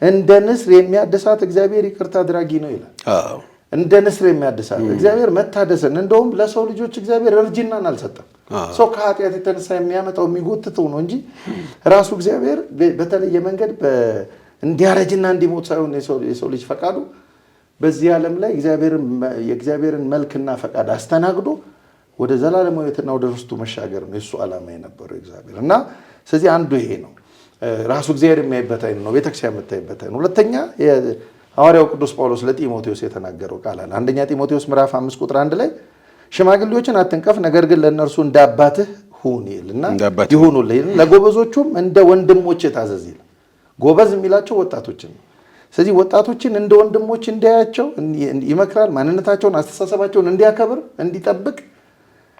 A: እንደ ንስር የሚያድሳት እግዚአብሔር ይቅርታ አድራጊ ነው ይላል። እንደ ንስር የሚያድሳት እግዚአብሔር መታደስን፣ እንደውም ለሰው ልጆች እግዚአብሔር እርጅናን አልሰጠም። ሰው ከኃጢአት የተነሳ የሚያመጣው የሚጎትተው ነው እንጂ ራሱ እግዚአብሔር በተለየ መንገድ እንዲያረጅና እንዲሞት ሳይሆን የሰው ልጅ ፈቃዱ በዚህ ዓለም ላይ የእግዚአብሔርን መልክና ፈቃድ አስተናግዶ ወደ ዘላለማዊ ሕይወትና ወደ ርስቱ መሻገር ነው የእሱ ዓላማ የነበረው እግዚአብሔር። እና ስለዚህ አንዱ ይሄ ነው፣ ራሱ እግዚአብሔር የሚያይበት አይን ነው፣ ቤተክርስቲያን የምታይበት አይን ነው። ሁለተኛ ሐዋርያው ቅዱስ ጳውሎስ ለጢሞቴዎስ የተናገረው ቃል አለ። አንደኛ ጢሞቴዎስ ምዕራፍ 5 ቁጥር 1 ላይ ሽማግሌዎችን አትንቀፍ፣ ነገር ግን ለእነርሱ እንደ አባትህ ሁን ይልና ይሁኑልህ፣ ለጎበዞቹም እንደ ወንድሞች ታዘዝ ይላል። ጎበዝ የሚላቸው ወጣቶችን ነው። ስለዚህ ወጣቶችን እንደ ወንድሞች እንዲያያቸው ይመክራል። ማንነታቸውን፣ አስተሳሰባቸውን እንዲያከብር፣ እንዲጠብቅ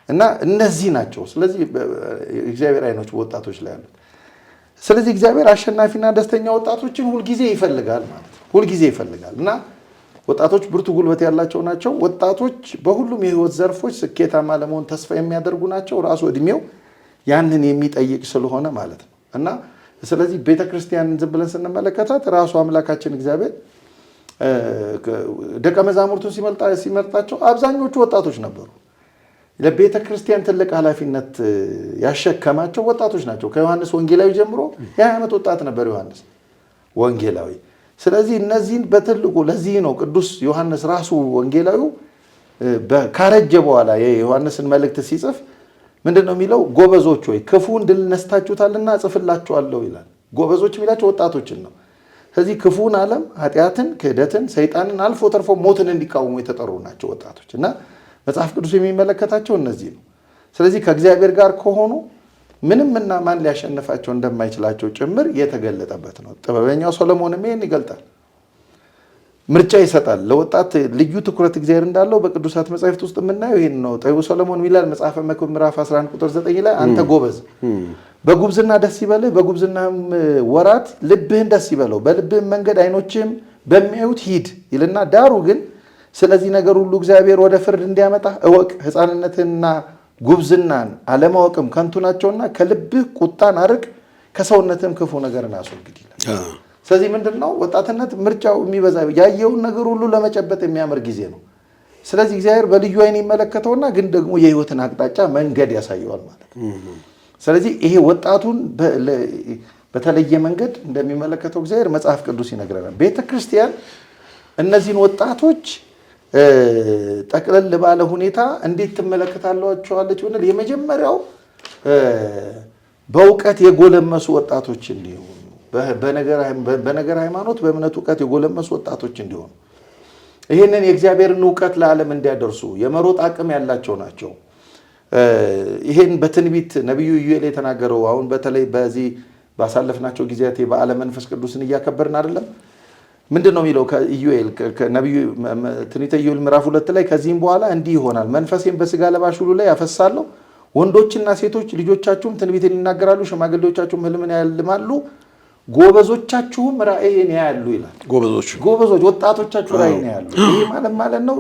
A: እና እነዚህ ናቸው። ስለዚህ እግዚአብሔር አይኖች ወጣቶች ላይ ያሉት። ስለዚህ እግዚአብሔር አሸናፊና ደስተኛ ወጣቶችን ሁልጊዜ ይፈልጋል ማለት ነው። ሁልጊዜ ይፈልጋል እና ወጣቶች ብርቱ ጉልበት ያላቸው ናቸው። ወጣቶች በሁሉም የህይወት ዘርፎች ስኬታማ ለመሆን ተስፋ የሚያደርጉ ናቸው። ራሱ እድሜው ያንን የሚጠይቅ ስለሆነ ማለት ነው እና ስለዚህ ቤተክርስቲያንን ዝም ብለን ስንመለከታት ራሱ አምላካችን እግዚአብሔር ደቀ መዛሙርቱን ሲመርጣቸው አብዛኞቹ ወጣቶች ነበሩ። ለቤተ ክርስቲያን ትልቅ ኃላፊነት ያሸከማቸው ወጣቶች ናቸው። ከዮሐንስ ወንጌላዊ ጀምሮ የ20 ዓመት ወጣት ነበር ዮሐንስ ወንጌላዊ። ስለዚህ እነዚህን በትልቁ ለዚህ ነው ቅዱስ ዮሐንስ ራሱ ወንጌላዊው ካረጀ በኋላ የዮሐንስን መልእክት ሲጽፍ ምንድን ነው የሚለው? ጎበዞች ሆይ ክፉን ድል ነስታችሁታልና እጽፍላችኋለሁ ይላል። ጎበዞች የሚላቸው ወጣቶችን ነው። ስለዚህ ክፉን ዓለም፣ ኃጢአትን፣ ክህደትን፣ ሰይጣንን አልፎ ተርፎ ሞትን እንዲቃወሙ የተጠሩ ናቸው ወጣቶች እና መጽሐፍ ቅዱስ የሚመለከታቸው እነዚህ ነው። ስለዚህ ከእግዚአብሔር ጋር ከሆኑ ምንም እና ማን ሊያሸንፋቸው እንደማይችላቸው ጭምር የተገለጠበት ነው። ጥበበኛው ሶሎሞንም ይህን ይገልጣል። ምርጫ ይሰጣል። ለወጣት ልዩ ትኩረት እግዚአብሔር እንዳለው በቅዱሳት መጻሕፍት ውስጥ የምናየው ይህን ነው። ጠቢቡ ሶሎሞን ይላል መጽሐፈ መክብብ ምዕራፍ 11 ቁጥር 9 ላይ አንተ ጎበዝ በጉብዝና ደስ ይበልህ፣ በጉብዝናህም ወራት ልብህን ደስ ይበለው፣ በልብህም መንገድ ዓይኖችህም በሚያዩት ሂድ ይልና ዳሩ ግን ስለዚህ ነገር ሁሉ እግዚአብሔር ወደ ፍርድ እንዲያመጣ እወቅ። ሕፃንነትንና ጉብዝናን አለማወቅም ከንቱ ናቸውና ከልብህ ቁጣን አርቅ፣ ከሰውነትም ክፉ ነገርን አስወግድ ይላል። ስለዚህ ምንድን ነው ወጣትነት ምርጫው የሚበዛ ያየውን ነገር ሁሉ ለመጨበጥ የሚያምር ጊዜ ነው። ስለዚህ እግዚአብሔር በልዩ ዓይን ይመለከተውና ግን ደግሞ የሕይወትን አቅጣጫ መንገድ ያሳየዋል ማለት ነው። ስለዚህ ይሄ ወጣቱን በተለየ መንገድ እንደሚመለከተው እግዚአብሔር መጽሐፍ ቅዱስ ይነግረናል። ቤተ ክርስቲያን እነዚህን ወጣቶች ጠቅለል ባለ ሁኔታ እንዴት ትመለከታላችኋለች ብንል የመጀመሪያው በእውቀት የጎለመሱ ወጣቶች እንዲሆኑ፣ በነገር ሃይማኖት በእምነት እውቀት የጎለመሱ ወጣቶች እንዲሆኑ፣ ይህንን የእግዚአብሔርን እውቀት ለዓለም እንዲያደርሱ የመሮጥ አቅም ያላቸው ናቸው። ይሄን በትንቢት ነቢዩ ኢዩኤል የተናገረው አሁን በተለይ በዚህ ባሳለፍናቸው ጊዜያት በዓለ መንፈስ ቅዱስን እያከበርን አይደለም? ምንድን ነው የሚለው ከኢዩኤል ከነቢዩ ትንቢተ ኢዩኤል ምዕራፍ 2 ላይ ከዚህም በኋላ እንዲህ ይሆናል፣ መንፈሴን በስጋ ለባሽ ሁሉ ላይ አፈሳለሁ፣ ወንዶችና ሴቶች ልጆቻችሁም ትንቢትን ይናገራሉ፣ ሽማግሌዎቻችሁም ሕልምን ያልማሉ፣ ጎበዞቻችሁም ራእይን ያያሉ ይላል። ጎበዞች ወጣቶቻችሁ ራእይን ያያሉ። ይሄ ማለት ነው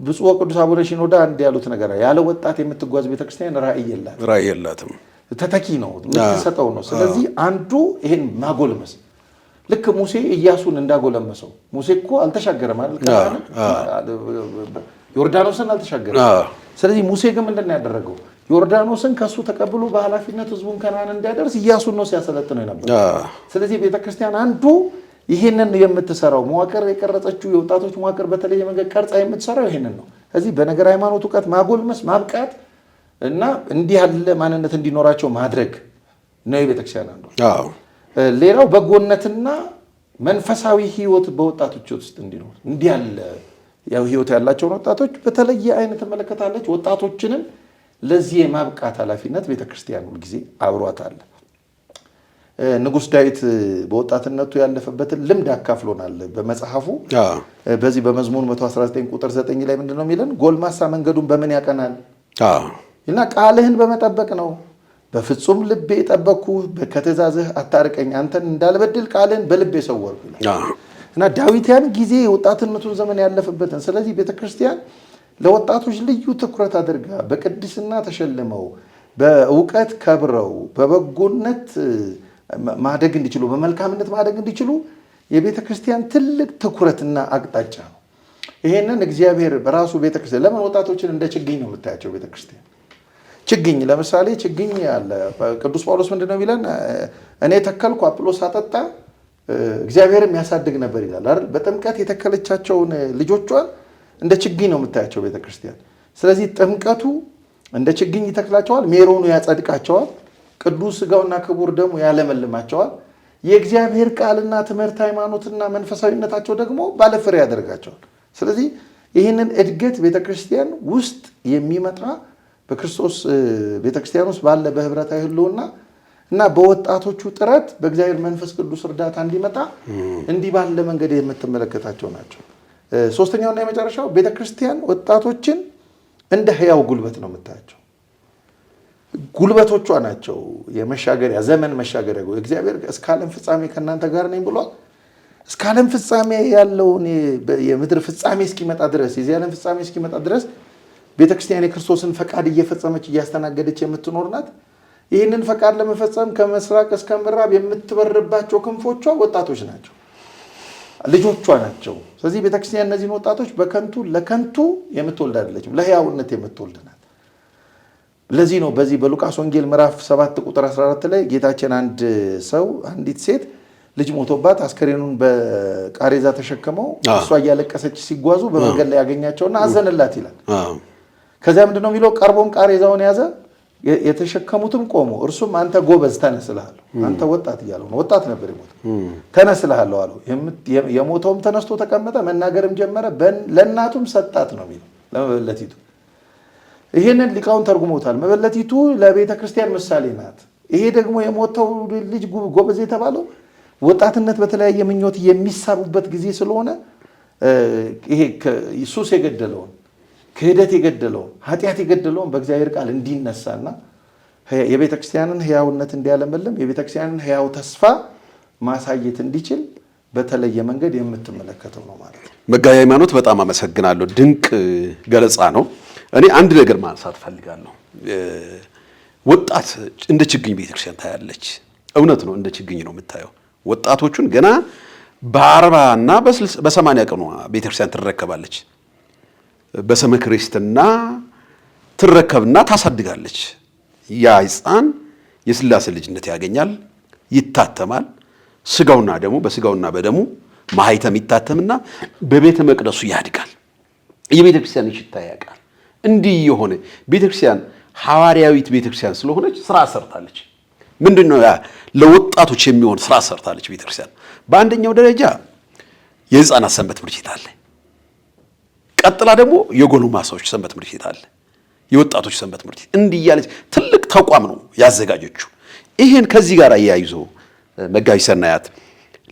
A: ብፁዕ ወቅዱስ አቡነ ሺኖዳ አንድ ያሉት ነገር ያለ ወጣት የምትጓዝ ቤተክርስቲያን ራእይ የላትም። ተተኪ ነው የምትሰጠው ነው። ስለዚህ አንዱ ይሄን ማጎልመስ ልክ ሙሴ ኢያሱን እንዳጎለመሰው ሙሴ እኮ አልተሻገረም አይደል? ዮርዳኖስን አልተሻገረም። ስለዚህ ሙሴ ግን ምንድን ነው ያደረገው? ዮርዳኖስን ከሱ ተቀብሎ በኃላፊነት ህዝቡን ከነዓን እንዲያደርስ ኢያሱን ነው ሲያሰለጥነው የነበረው። ስለዚህ ቤተክርስቲያን አንዱ ይሄንን የምትሰራው መዋቅር የቀረጸችው የወጣቶች መዋቅር በተለየ መንገድ ቀርጻ የምትሰራው ይሄንን ነው። ስለዚህ በነገር ሃይማኖት እውቀት ማጎልመስ ማብቃት እና እንዲህ ያለ ማንነት እንዲኖራቸው ማድረግ ነው የቤተክርስቲያን አንዱ። ሌላው በጎነትና መንፈሳዊ ህይወት በወጣቶች ውስጥ እንዲኖር እንዲህ ያለ ያው ህይወት ያላቸውን ወጣቶች በተለየ አይነት ተመለከታለች። ወጣቶችንም ለዚህ የማብቃት ኃላፊነት ቤተክርስቲያን ሁልጊዜ አብሯት አለ። ንጉሥ ዳዊት በወጣትነቱ ያለፈበትን ልምድ አካፍሎናል በመጽሐፉ። በዚህ በመዝሙር 119 ቁጥር 9 ላይ ምንድነው የሚለን? ጎልማሳ መንገዱን በምን ያቀናል እና ቃልህን በመጠበቅ ነው። በፍጹም ልቤ ጠበቅኩ፣ ከትእዛዝህ አታርቀኝ፣ አንተን እንዳልበድል ቃልህን በልቤ ሰወርኩ ይላል እና ዳዊት ያን ጊዜ የወጣትነቱን ዘመን ያለፈበትን። ስለዚህ ቤተክርስቲያን ለወጣቶች ልዩ ትኩረት አድርጋ በቅድስና ተሸልመው በእውቀት ከብረው በበጎነት ማደግ እንዲችሉ በመልካምነት ማደግ እንዲችሉ የቤተክርስቲያን ትልቅ ትኩረትና አቅጣጫ ነው። ይሄንን እግዚአብሔር በራሱ ቤተክርስቲያን ለምን ወጣቶችን እንደ ችግኝ ነው የምታያቸው? ቤተክርስቲያን ችግኝ ለምሳሌ ችግኝ አለ። ቅዱስ ጳውሎስ ምንድነው የሚለን? እኔ ተከልኩ አጵሎስ አጠጣ እግዚአብሔርም ያሳድግ ነበር ይላል አይደል? በጥምቀት የተከለቻቸውን ልጆቿን እንደ ችግኝ ነው የምታያቸው ቤተክርስቲያን። ስለዚህ ጥምቀቱ እንደ ችግኝ ይተክላቸዋል፣ ሜሮኑ ያጸድቃቸዋል፣ ቅዱስ ሥጋውና ክቡር ደሙ ያለመልማቸዋል። የእግዚአብሔር ቃልና ትምህርት ሃይማኖትና መንፈሳዊነታቸው ደግሞ ባለፍሬ ያደርጋቸዋል። ስለዚህ ይህንን እድገት ቤተክርስቲያን ውስጥ የሚመጣ በክርስቶስ ቤተክርስቲያን ውስጥ ባለ በህብረታዊ ህልውና እና በወጣቶቹ ጥረት በእግዚአብሔር መንፈስ ቅዱስ እርዳታ እንዲመጣ እንዲህ ባለ መንገድ የምትመለከታቸው ናቸው። ሶስተኛውና የመጨረሻው ቤተክርስቲያን ወጣቶችን እንደ ህያው ጉልበት ነው የምታያቸው። ጉልበቶቿ ናቸው። የመሻገሪያ ዘመን መሻገሪያ እግዚአብሔር እስከ ዓለም ፍጻሜ ከእናንተ ጋር ነኝ ብሏል። እስከ ዓለም ፍጻሜ ያለውን የምድር ፍጻሜ እስኪመጣ ድረስ የዚህ ዓለም ፍጻሜ እስኪመጣ ድረስ ቤተክርስቲያን የክርስቶስን ፈቃድ እየፈጸመች እያስተናገደች የምትኖር ናት። ይህንን ፈቃድ ለመፈጸም ከምስራቅ እስከ ምዕራብ የምትበርባቸው ክንፎቿ ወጣቶች ናቸው፣ ልጆቿ ናቸው። ስለዚህ ቤተክርስቲያን እነዚህን ወጣቶች ለከንቱ የምትወልድ አይደለችም፣ ለሕያውነት የምትወልድ ናት። ለዚህ ነው በዚህ በሉቃስ ወንጌል ምዕራፍ 7 ቁጥር 14 ላይ ጌታችን አንዲት ሴት ልጅ ሞቶባት አስከሬኑን በቃሬዛ ተሸክመው እሷ እያለቀሰች ሲጓዙ በመንገድ ላይ ያገኛቸውና አዘንላት ይላል። ከዚያ ምንድነው የሚለው? ቀርቦም ቃሬዛውን ያዘ፣ የተሸከሙትም ቆሙ። እርሱም አንተ ጎበዝ ተነስልሃለሁ፣ አንተ ወጣት እያለው ነው። ወጣት ነበር የሞተው። ተነስልሃለሁ አለው። የሞተውም ተነስቶ ተቀመጠ፣ መናገርም ጀመረ። ለእናቱም ሰጣት ነው የሚለው ለመበለቲቱ። ይሄንን ሊቃውን ተርጉሞታል። መበለቲቱ ለቤተ ክርስቲያን ምሳሌ ናት። ይሄ ደግሞ የሞተው ልጅ ጎበዝ የተባለው ወጣትነት በተለያየ ምኞት የሚሳቡበት ጊዜ ስለሆነ ይሄ ሱስ የገደለውን ክህደት የገደለውን ኃጢአት የገደለውን በእግዚአብሔር ቃል እንዲነሳና የቤተ ክርስቲያንን ሕያውነት እንዲያለመልም የቤተ ክርስቲያንን ሕያው ተስፋ ማሳየት እንዲችል በተለየ መንገድ የምትመለከተው ነው ማለት ነው።
B: መጋቢ ሃይማኖት በጣም አመሰግናለሁ። ድንቅ ገለጻ ነው። እኔ አንድ ነገር ማንሳት ፈልጋለሁ። ወጣት እንደ ችግኝ ቤተክርስቲያን ታያለች። እውነት ነው፣ እንደ ችግኝ ነው የምታየው። ወጣቶቹን ገና በ40 እና በ80 ቀኗ ቤተክርስቲያን ትረከባለች። በስመ ክርስትና ትረከብና ታሳድጋለች። ያ ሕፃን የሥላሴ ልጅነት ያገኛል፣ ይታተማል። ስጋውና ደሙ በስጋውና በደሙ ማህተም ይታተምና በቤተ መቅደሱ ያድጋል። የቤተ ክርስቲያን ሽታ ያውቃል። እንዲህ የሆነ ቤተ ክርስቲያን ሐዋርያዊት ቤተ ክርስቲያን ስለሆነች ስራ ሰርታለች። ምንድነው ያ? ለወጣቶች የሚሆን ስራ ሰርታለች ቤተ ክርስቲያን። በአንደኛው ደረጃ የሕፃናት ሰንበት ትምህርት ቤት አለ። ቀጥላ ደግሞ የጎልማሳዎች ሰንበት ትምህርት ቤት አለ። የወጣቶች ሰንበት ትምህርት ቤት እንዲህ ያለች ትልቅ ተቋም ነው ያዘጋጀችው። ይህን ከዚህ ጋር አያይዞ መጋቢ ሰናያት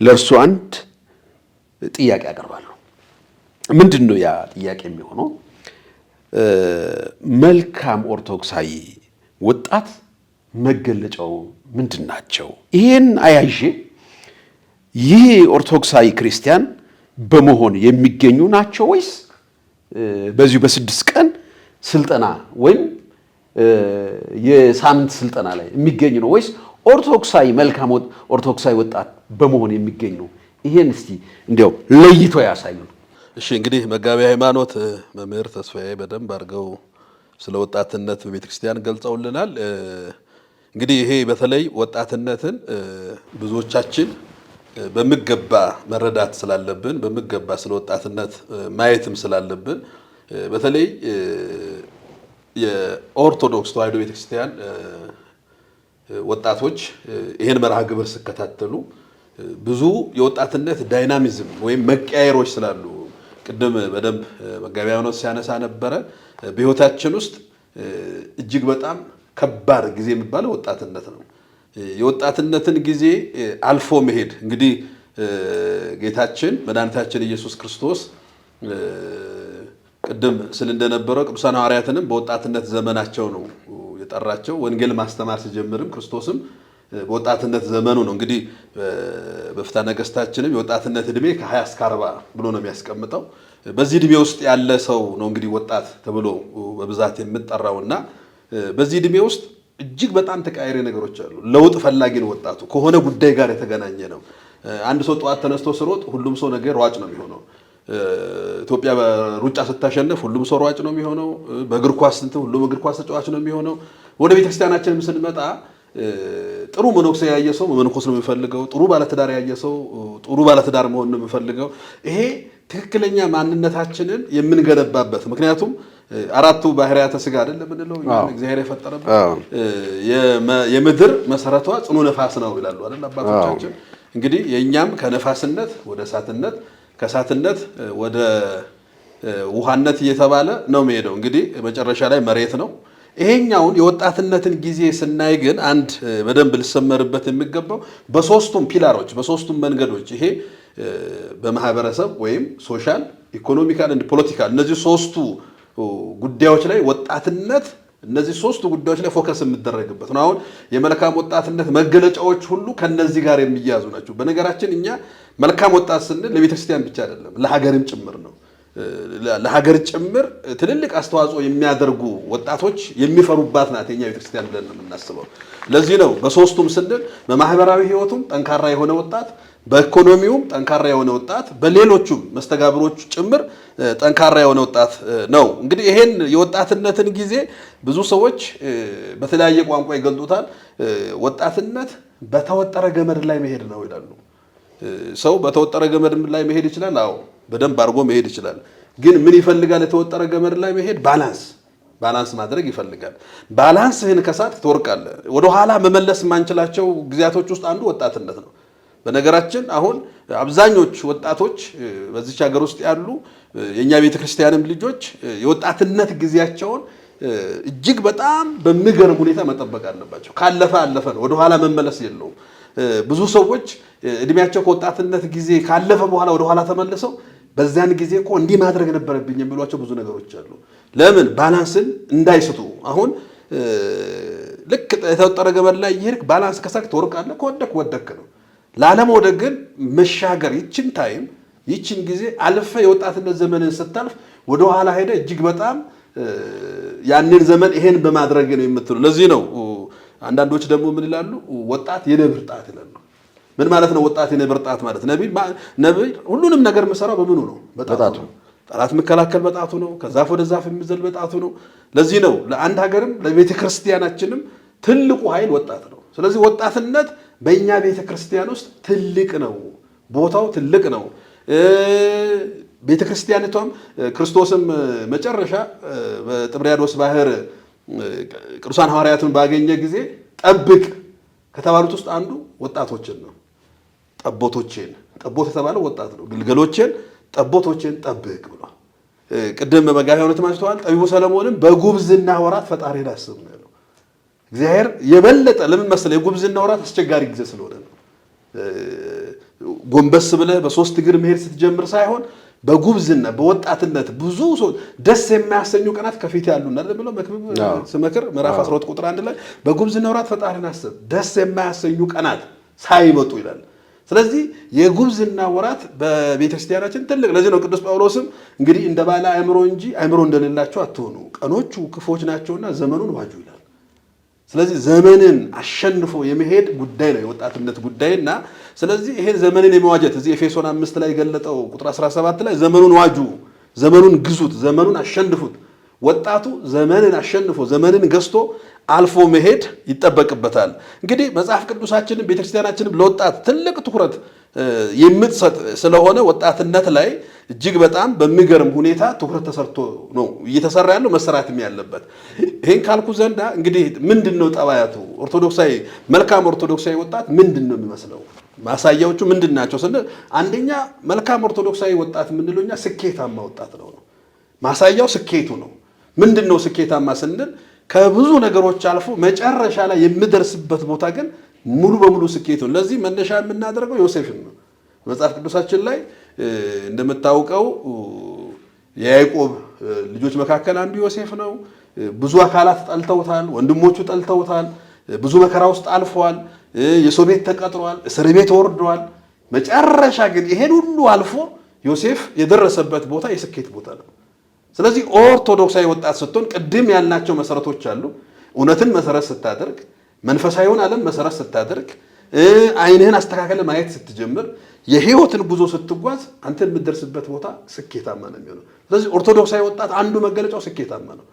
B: ለእርሱ አንድ ጥያቄ ያቀርባሉ። ምንድን ነው ያ ጥያቄ የሚሆነው? መልካም ኦርቶዶክሳዊ ወጣት መገለጫው ምንድን ናቸው? ይህን አያይዤ ይህ ኦርቶዶክሳዊ ክርስቲያን በመሆን የሚገኙ ናቸው ወይስ በዚሁ በ6 ቀን ስልጠና ወይም የሳምንት ስልጠና ላይ የሚገኝ ነው ወይስ ኦርቶዶክሳዊ መልካም ኦርቶዶክሳዊ ወጣት በመሆን የሚገኝ ነው? ይሄን እስቲ እንዲያው ለይቶ ያሳዩ።
C: እሺ እንግዲህ መጋቢ ሃይማኖት መምህር ተስፋዬ በደንብ አድርገው ስለ ወጣትነት በቤተ ክርስቲያን ገልጸውልናል። እንግዲህ ይሄ በተለይ ወጣትነትን ብዙዎቻችን በሚገባ መረዳት ስላለብን በሚገባ ስለ ወጣትነት ማየትም ስላለብን በተለይ የኦርቶዶክስ ተዋሕዶ ቤተክርስቲያን ወጣቶች ይሄን መርሃ ግብር ሲከታተሉ ብዙ የወጣትነት ዳይናሚዝም ወይም መቀያየሮች ስላሉ ቅድም በደንብ መጋቢ ሃይማኖት ሲያነሳ ነበረ። በህይወታችን ውስጥ እጅግ በጣም ከባድ ጊዜ የሚባለው ወጣትነት ነው። የወጣትነትን ጊዜ አልፎ መሄድ እንግዲህ ጌታችን መድኃኒታችን ኢየሱስ ክርስቶስ ቅድም ስል እንደነበረው ቅዱሳን ሐዋርያትንም በወጣትነት ዘመናቸው ነው የጠራቸው። ወንጌል ማስተማር ሲጀምርም ክርስቶስም በወጣትነት ዘመኑ ነው። እንግዲህ በፍትሐ ነገሥታችንም የወጣትነት ዕድሜ ከ20 እስከ 40 ብሎ ነው የሚያስቀምጠው። በዚህ ዕድሜ ውስጥ ያለ ሰው ነው እንግዲህ ወጣት ተብሎ በብዛት የምጠራውና በዚህ ዕድሜ ውስጥ እጅግ በጣም ተቃያሪ ነገሮች አሉ። ለውጥ ፈላጊ ነው ወጣቱ። ከሆነ ጉዳይ ጋር የተገናኘ ነው። አንድ ሰው ጠዋት ተነስቶ ስሮጥ ሁሉም ሰው ነገ ሯጭ ነው የሚሆነው። ኢትዮጵያ በሩጫ ስታሸንፍ ሁሉም ሰው ሯጭ ነው የሚሆነው። በእግር ኳስ ሁሉም እግር ኳስ ተጫዋች ነው የሚሆነው። ወደ ቤተክርስቲያናችንም ስንመጣ ጥሩ መነኩሴ ያየ ሰው መነኮስ ነው የሚፈልገው። ጥሩ ባለትዳር ያየ ሰው ጥሩ ባለትዳር መሆን ነው የሚፈልገው። ይሄ ትክክለኛ ማንነታችንን የምንገነባበት ምክንያቱም አራቱ ባህሪያተ ሥጋ አይደል የምንለው እግዚአብሔር የፈጠረበት የምድር መሰረቷ ጽኑ ነፋስ ነው ይላሉ አይደል አባቶቻችን። እንግዲህ የኛም ከነፋስነት ወደ እሳትነት ከእሳትነት ወደ ውሃነት እየተባለ ነው የሚሄደው። እንግዲህ መጨረሻ ላይ መሬት ነው። ይሄኛውን የወጣትነትን ጊዜ ስናይ ግን አንድ በደንብ ልሰመርበት የሚገባው በሶስቱም ፒላሮች በሶስቱም መንገዶች ይሄ በማህበረሰብ ወይም ሶሻል ኢኮኖሚካል እና ፖለቲካል እነዚህ ሶስቱ ጉዳዮች ላይ ወጣትነት እነዚህ ሶስቱ ጉዳዮች ላይ ፎከስ የሚደረግበት ነው። አሁን የመልካም ወጣትነት መገለጫዎች ሁሉ ከነዚህ ጋር የሚያዙ ናቸው። በነገራችን እኛ መልካም ወጣት ስንል ለቤተክርስቲያን ብቻ አይደለም ለሀገርም ጭምር ነው። ለሀገር ጭምር ትልልቅ አስተዋጽኦ የሚያደርጉ ወጣቶች የሚፈሩባት ናት የኛ ቤተክርስቲያን ብለን ነው የምናስበው። ለዚህ ነው በሶስቱም ስንል በማህበራዊ ህይወቱም ጠንካራ የሆነ ወጣት፣ በኢኮኖሚውም ጠንካራ የሆነ ወጣት፣ በሌሎቹም መስተጋብሮች ጭምር ጠንካራ የሆነ ወጣት ነው። እንግዲህ ይሄን የወጣትነትን ጊዜ ብዙ ሰዎች በተለያየ ቋንቋ ይገልጡታል። ወጣትነት በተወጠረ ገመድ ላይ መሄድ ነው ይላሉ። ሰው በተወጠረ ገመድ ላይ መሄድ ይችላል። አዎ በደንብ አድርጎ መሄድ ይችላል። ግን ምን ይፈልጋል? የተወጠረ ገመድ ላይ መሄድ ባላንስ ማድረግ ይፈልጋል። ባላንስህን ከሳት ትወርቃለህ። ወደኋላ መመለስ የማንችላቸው ጊዜያቶች ውስጥ አንዱ ወጣትነት ነው። በነገራችን አሁን አብዛኞቹ ወጣቶች በዚች ሀገር ውስጥ ያሉ የኛ ቤተክርስቲያንም ልጆች የወጣትነት ጊዜያቸውን እጅግ በጣም በሚገርም ሁኔታ መጠበቅ አለባቸው። ካለፈ አለፈ ነው፣ ወደኋላ መመለስ የለውም። ብዙ ሰዎች እድሜያቸው ከወጣትነት ጊዜ ካለፈ በኋላ ወደኋላ ተመልሰው በዛን ጊዜ እኮ እንዲህ ማድረግ ነበረብኝ የሚሏቸው ብዙ ነገሮች አሉ። ለምን? ባላንስን እንዳይስቱ። አሁን ልክ የተወጠረ ገመድ ላይ ይሄድ ባላንስ ከሳክ ትወርቃለህ፣ ከወደክ ነው። ላለመውደቅ ግን መሻገር ይችን ጊዜ አልፈ የወጣትነት ዘመንን ስታልፍ ወደኋላ ሄደ እጅግ በጣም ያንን ዘመን ይሄን በማድረግ ነው የምትሉ። ለዚህ ነው አንዳንዶች ደግሞ ምን ይላሉ? ወጣት የነብር ጣት ይላሉ። ምን ማለት ነው? ወጣት የነብር ጣት ማለት ነብር ሁሉንም ነገር የሚሰራው በምኑ ነው? በጣቱ። ጠላት የሚከላከል በጣቱ ነው። ከዛፍ ወደ ዛፍ የሚዘል በጣቱ ነው። ለዚህ ነው ለአንድ ሀገርም ለቤተ ክርስቲያናችንም ትልቁ ኃይል ወጣት ነው። ስለዚህ ወጣትነት በእኛ ቤተ ክርስቲያን ውስጥ ትልቅ ነው፣ ቦታው ትልቅ ነው። ቤተ ክርስቲያኒቷም ክርስቶስም መጨረሻ በጥብርያዶስ ባህር ቅዱሳን ሐዋርያትን ባገኘ ጊዜ ጠብቅ ከተባሉት ውስጥ አንዱ ወጣቶችን ነው። ጠቦቶችን፣ ጠቦት የተባለው ወጣት ነው። ግልገሎችን፣ ጠቦቶችን ጠብቅ ብሏል። ቅድም በመጋቢያ ሆነ ተማስተዋል። ጠቢቡ ሰለሞንም በጉብዝና ወራት ፈጣሪን አስብ ነው ያለው። እግዚአብሔር የበለጠ ለምን መሰለህ የጉብዝና ወራት አስቸጋሪ ጊዜ ስለሆነ ነው። ጎንበስ ብለህ በሶስት እግር መሄድ ስትጀምር ሳይሆን በጉብዝና በወጣትነት ብዙ ሰው ደስ የማያሰኙ ቀናት ከፊት ያሉና ብሎ ስመክር ምዕራፍ 12 ቁጥር 1 ላይ በጉብዝና ወራት ፈጣሪን አስብ ደስ የማያሰኙ ቀናት ሳይመጡ ይላል። ስለዚህ የጉብዝና ወራት በቤተክርስቲያናችን ትልቅ ለዚህ ነው ቅዱስ ጳውሎስም እንግዲህ እንደ ባለ አእምሮ እንጂ አእምሮ እንደሌላቸው አትሆኑ ቀኖቹ ክፎች ናቸውና ዘመኑን ዋጁ ይላል። ስለዚህ ዘመንን አሸንፎ የመሄድ ጉዳይ ነው የወጣትነት ጉዳይና ስለዚህ ይሄን ዘመንን የመዋጀት እዚህ ኤፌሶን 5 ላይ ገለጠው ቁጥር 17 ላይ ዘመኑን ዋጁ፣ ዘመኑን ግዙት፣ ዘመኑን አሸንፉት። ወጣቱ ዘመንን አሸንፎ ዘመንን ገዝቶ አልፎ መሄድ ይጠበቅበታል። እንግዲህ መጽሐፍ ቅዱሳችንን ቤተክርስቲያናችንን ለወጣት ትልቅ ትኩረት የምትሰጥ ስለሆነ ወጣትነት ላይ እጅግ በጣም በሚገርም ሁኔታ ትኩረት ተሰርቶ ነው እየተሰራ ያለው መሰራትም ያለበት። ይሄን ካልኩ ዘንዳ እንግዲህ ምንድነው ጠባያቱ ኦርቶዶክሳዊ መልካም ኦርቶዶክሳዊ ወጣት ምንድነው የሚመስለው ማሳያዎቹ ምንድናቸው ስንል አንደኛ መልካም ኦርቶዶክሳዊ ወጣት ምንድነውኛ ስኬታማ ወጣት ነው። ማሳያው ስኬቱ ነው። ምንድነው ስኬታማ ስንል ከብዙ ነገሮች አልፎ መጨረሻ ላይ የሚደርስበት ቦታ ግን ሙሉ በሙሉ ስኬቱ ነው። ለዚህ መነሻ የምናደርገው ዮሴፍን ነው። መጽሐፍ ቅዱሳችን ላይ እንደምታውቀው የያዕቆብ ልጆች መካከል አንዱ ዮሴፍ ነው። ብዙ አካላት ጠልተውታል፣ ወንድሞቹ ጠልተውታል፣ ብዙ መከራ ውስጥ አልፈዋል፣ የሰው ቤት ተቀጥሯል፣ እስር ቤት ወርዷል። መጨረሻ ግን ይሄን ሁሉ አልፎ ዮሴፍ የደረሰበት ቦታ የስኬት ቦታ ነው። ስለዚህ ኦርቶዶክሳዊ ወጣት ስትሆን ቅድም ያልናቸው መሰረቶች አሉ። እውነትን መሰረት ስታደርግ፣ መንፈሳዊውን ዓለም መሰረት ስታደርግ፣ አይንህን አስተካከለ ማየት ስትጀምር፣ የህይወትን ጉዞ ስትጓዝ አንተ የምትደርስበት ቦታ ስኬታማ ነው የሚሆነው። ስለዚህ ኦርቶዶክሳዊ ወጣት አንዱ መገለጫው ስኬታማ ነው።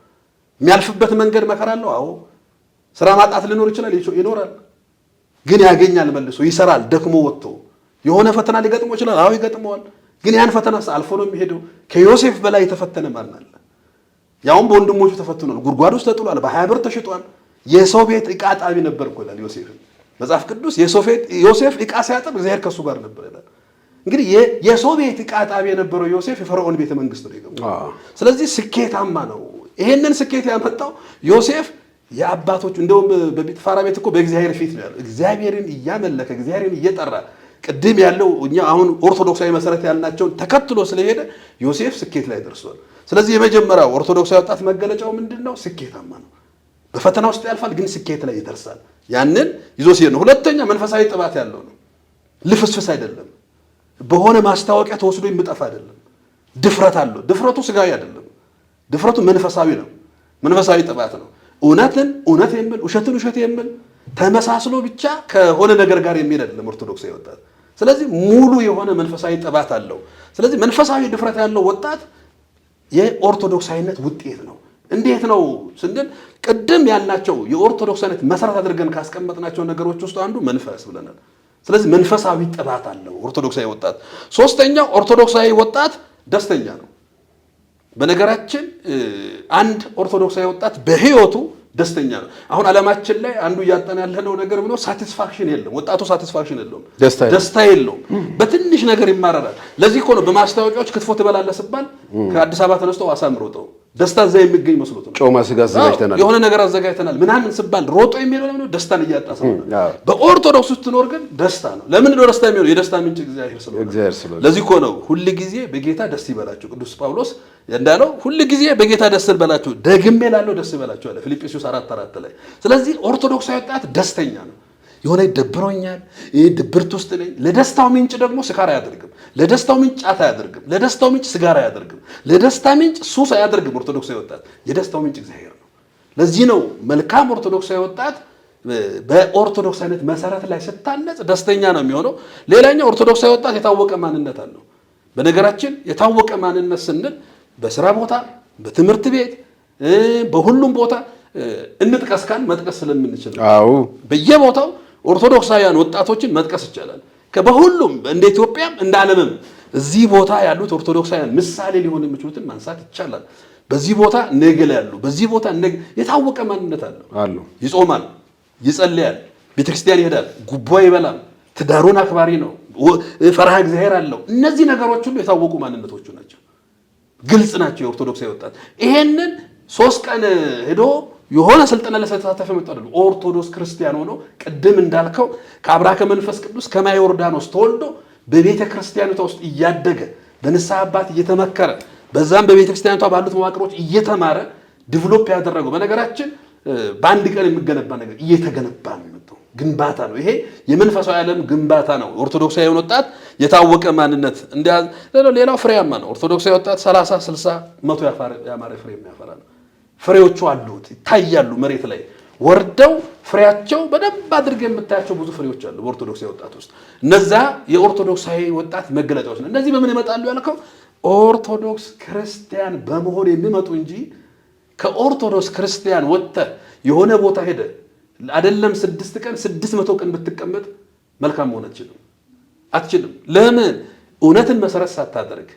C: የሚያልፍበት መንገድ መከራ አለው። አዎ ስራ ማጣት ሊኖር ይችላል፣ ይኖራል። ግን ያገኛል፣ መልሶ ይሰራል፣ ደክሞ ወጥቶ የሆነ ፈተና ሊገጥመው ይችላል። አዎ ይገጥመዋል። ግን ያን ፈተና አልፎ ነው የሚሄደው። ከዮሴፍ በላይ የተፈተነ ማን አለ? ያውም በወንድሞቹ ተፈትኗል፣ ጉድጓድ ውስጥ ተጥሏል፣ በ20 ብር ተሽጧል። የሰው ቤት ዕቃ ጣቢ ነበር እኮ ይላል ዮሴፍ መጽሐፍ ቅዱስ። ዮሴፍ ዕቃ ሲያጥብ እግዚአብሔር ከሱ ጋር ነበር ይላል። እንግዲህ የሰው ቤት ዕቃ ጣቢ የነበረው ዮሴፍ የፈርዖን ቤተ መንግስት ነው የገባው። ስለዚህ ስኬታማ ነው። ይሄንን ስኬት ያመጣው ዮሴፍ የአባቶቹ እንደውም በጲጥፋራ ቤት እኮ በእግዚአብሔር ፊት ነው ያለው። እግዚአብሔርን እያመለከ እግዚአብሔርን እየጠራ ቅድም ያለው እኛ አሁን ኦርቶዶክሳዊ መሰረት ያልናቸውን ተከትሎ ስለሄደ ዮሴፍ ስኬት ላይ ደርሷል። ስለዚህ የመጀመሪያው ኦርቶዶክሳዊ ወጣት መገለጫው ምንድነው? ስኬታማ ነው። በፈተና ውስጥ ያልፋል፣ ግን ስኬት ላይ ይደርሳል። ያንን ይዞ ሲሄድ ነው። ሁለተኛ መንፈሳዊ ጥባት ያለው ነው። ልፍስፍስ አይደለም። በሆነ ማስታወቂያ ተወስዶ የሚጠፋ አይደለም። ድፍረት አለው። ድፍረቱ ስጋዊ አይደለም። ድፍረቱ መንፈሳዊ ነው። መንፈሳዊ ጥባት ነው። እውነትን እውነት የሚል ውሸትን ውሸት የሚል ተመሳስሎ ብቻ ከሆነ ነገር ጋር የሚሄድ አይደለም ኦርቶዶክሳዊ ወጣት። ስለዚህ ሙሉ የሆነ መንፈሳዊ ጥባት አለው። ስለዚህ መንፈሳዊ ድፍረት ያለው ወጣት የኦርቶዶክሳዊነት ውጤት ነው። እንዴት ነው ስንል ቅድም ያልናቸው የኦርቶዶክሳዊነት መሰረት አድርገን ካስቀመጥናቸው ነገሮች ውስጥ አንዱ መንፈስ ብለናል። ስለዚህ መንፈሳዊ ጥባት አለው ኦርቶዶክሳዊ ወጣት። ሶስተኛው ኦርቶዶክሳዊ ወጣት ደስተኛ ነው። በነገራችን አንድ ኦርቶዶክሳዊ ወጣት በህይወቱ ደስተኛ ነው። አሁን ዓለማችን ላይ አንዱ እያጠና ያለነው ነገር ብሎ ሳቲስፋክሽን የለም። ወጣቱ ሳቲስፋክሽን የለውም፣ ደስታ የለውም። በትንሽ ነገር ይማረራል። ለዚህ እኮ ነው በማስታወቂያዎች ክትፎ ትበላለህ ሲባል ከአዲስ አበባ ተነስቶ አሳም ሮጠው ደስታ እዛ የሚገኝ መስሎት ነው።
B: ጮማ ስጋ አዘጋጅተናል፣
C: የሆነ ነገር አዘጋጅተናል ምናምን ሲባል ሮጦ የሚለው ለምን ደስታን እያጣ ስለሆነ። በኦርቶዶክስ ውስጥ ትኖር ግን ደስታ ነው። ለምን ነው ደስታ የሚሆነው? የደስታ ምንጭ እግዚአብሔር ስለሆነ። ለዚህ እኮ ነው ሁል ጊዜ በጌታ ደስ ይበላችሁ። ቅዱስ ጳውሎስ እንዳለው ሁል ጊዜ በጌታ ደስ ይበላችሁ፣ ደግሜ እላለሁ ደስ ይበላችሁ አለ ፊልጵስዩስ 4:4 ላይ። ስለዚህ ኦርቶዶክሳዊ ወጣት ደስተኛ ነው። የሆነ ይደብሮኛል፣ ድብርት ውስጥ ነኝ። ለደስታው ምንጭ ደግሞ ስካር አያደርግም። ለደስታው ምንጭ ጫት አያደርግም። ለደስታው ምንጭ ስጋራ አያደርግም። ለደስታ ምንጭ ሱስ አያደርግም። ኦርቶዶክሳዊ ወጣት የደስታው ምንጭ እግዚአብሔር ነው። ለዚህ ነው መልካም ኦርቶዶክሳዊ ወጣት በኦርቶዶክሳዊነት መሰረት ላይ ስታነጽ ደስተኛ ነው የሚሆነው። ሌላኛው ኦርቶዶክሳዊ ወጣት የታወቀ ማንነት አለው። በነገራችን የታወቀ ማንነት ስንል በስራ ቦታ፣ በትምህርት ቤት፣ በሁሉም ቦታ እንጥቀስካን መጥቀስ ስለምንችል በየቦታው ኦርቶዶክሳውያን ወጣቶችን መጥቀስ ይቻላል። በሁሉም እንደ ኢትዮጵያም እንደ ዓለምም እዚህ ቦታ ያሉት ኦርቶዶክሳውያን ምሳሌ ሊሆን የሚችሉትን ማንሳት ይቻላል። በዚህ ቦታ ነገል ያሉ፣ በዚህ ቦታ የታወቀ ማንነት አለው። ይጾማል፣ ይጸልያል፣ ቤተክርስቲያን ይሄዳል፣ ጉቦ ይበላል፣ ትዳሩን አክባሪ ነው፣ ፈርሃ እግዚአብሔር አለው። እነዚህ ነገሮች ሁሉ የታወቁ ማንነቶቹ ናቸው፣ ግልጽ ናቸው። የኦርቶዶክሳዊ ወጣት ይሄንን 3 ቀን ሄዶ የሆነ ስልጠና ለተሳተፈ መጥቶ አይደለም። ኦርቶዶክስ ክርስቲያን ሆኖ ቅድም እንዳልከው ከአብራከ መንፈስ ቅዱስ ከማየ ዮርዳኖስ ተወልዶ በቤተ ክርስቲያኗ ውስጥ እያደገ በንስሐ አባት እየተመከረ በዛም በቤተ ክርስቲያኗ ባሉት መዋቅሮች እየተማረ ዲቨሎፕ ያደረገው በነገራችን በአንድ ቀን የሚገነባ ነገር እየተገነባ ነው የመጣው። ግንባታ ነው ይሄ፣ የመንፈሳዊ ዓለም ግንባታ ነው። ኦርቶዶክሳዊ ወጣት የታወቀ ማንነት ሌላው ፍሬያማ ነው። ኦርቶዶክሳዊ ወጣት 30 60 100 ያማረ ፍሬ የሚያፈራ ነው። ፍሬዎቹ አሉት ይታያሉ፣ መሬት ላይ ወርደው ፍሬያቸው በደንብ አድርገው የምታያቸው ብዙ ፍሬዎች አሉ በኦርቶዶክሳዊ ወጣት ውስጥ። እነዛ የኦርቶዶክሳዊ ወጣት መገለጫዎች ነው። እነዚህ በምን ይመጣሉ ያልከው ኦርቶዶክስ ክርስቲያን በመሆን የሚመጡ እንጂ ከኦርቶዶክስ ክርስቲያን ወጥተህ የሆነ ቦታ ሄደ አይደለም 6 ቀን 600 ቀን ብትቀመጥ መልካም መሆን አትችልም። ለምን? እውነትን መሰረት ሳታደርግ፣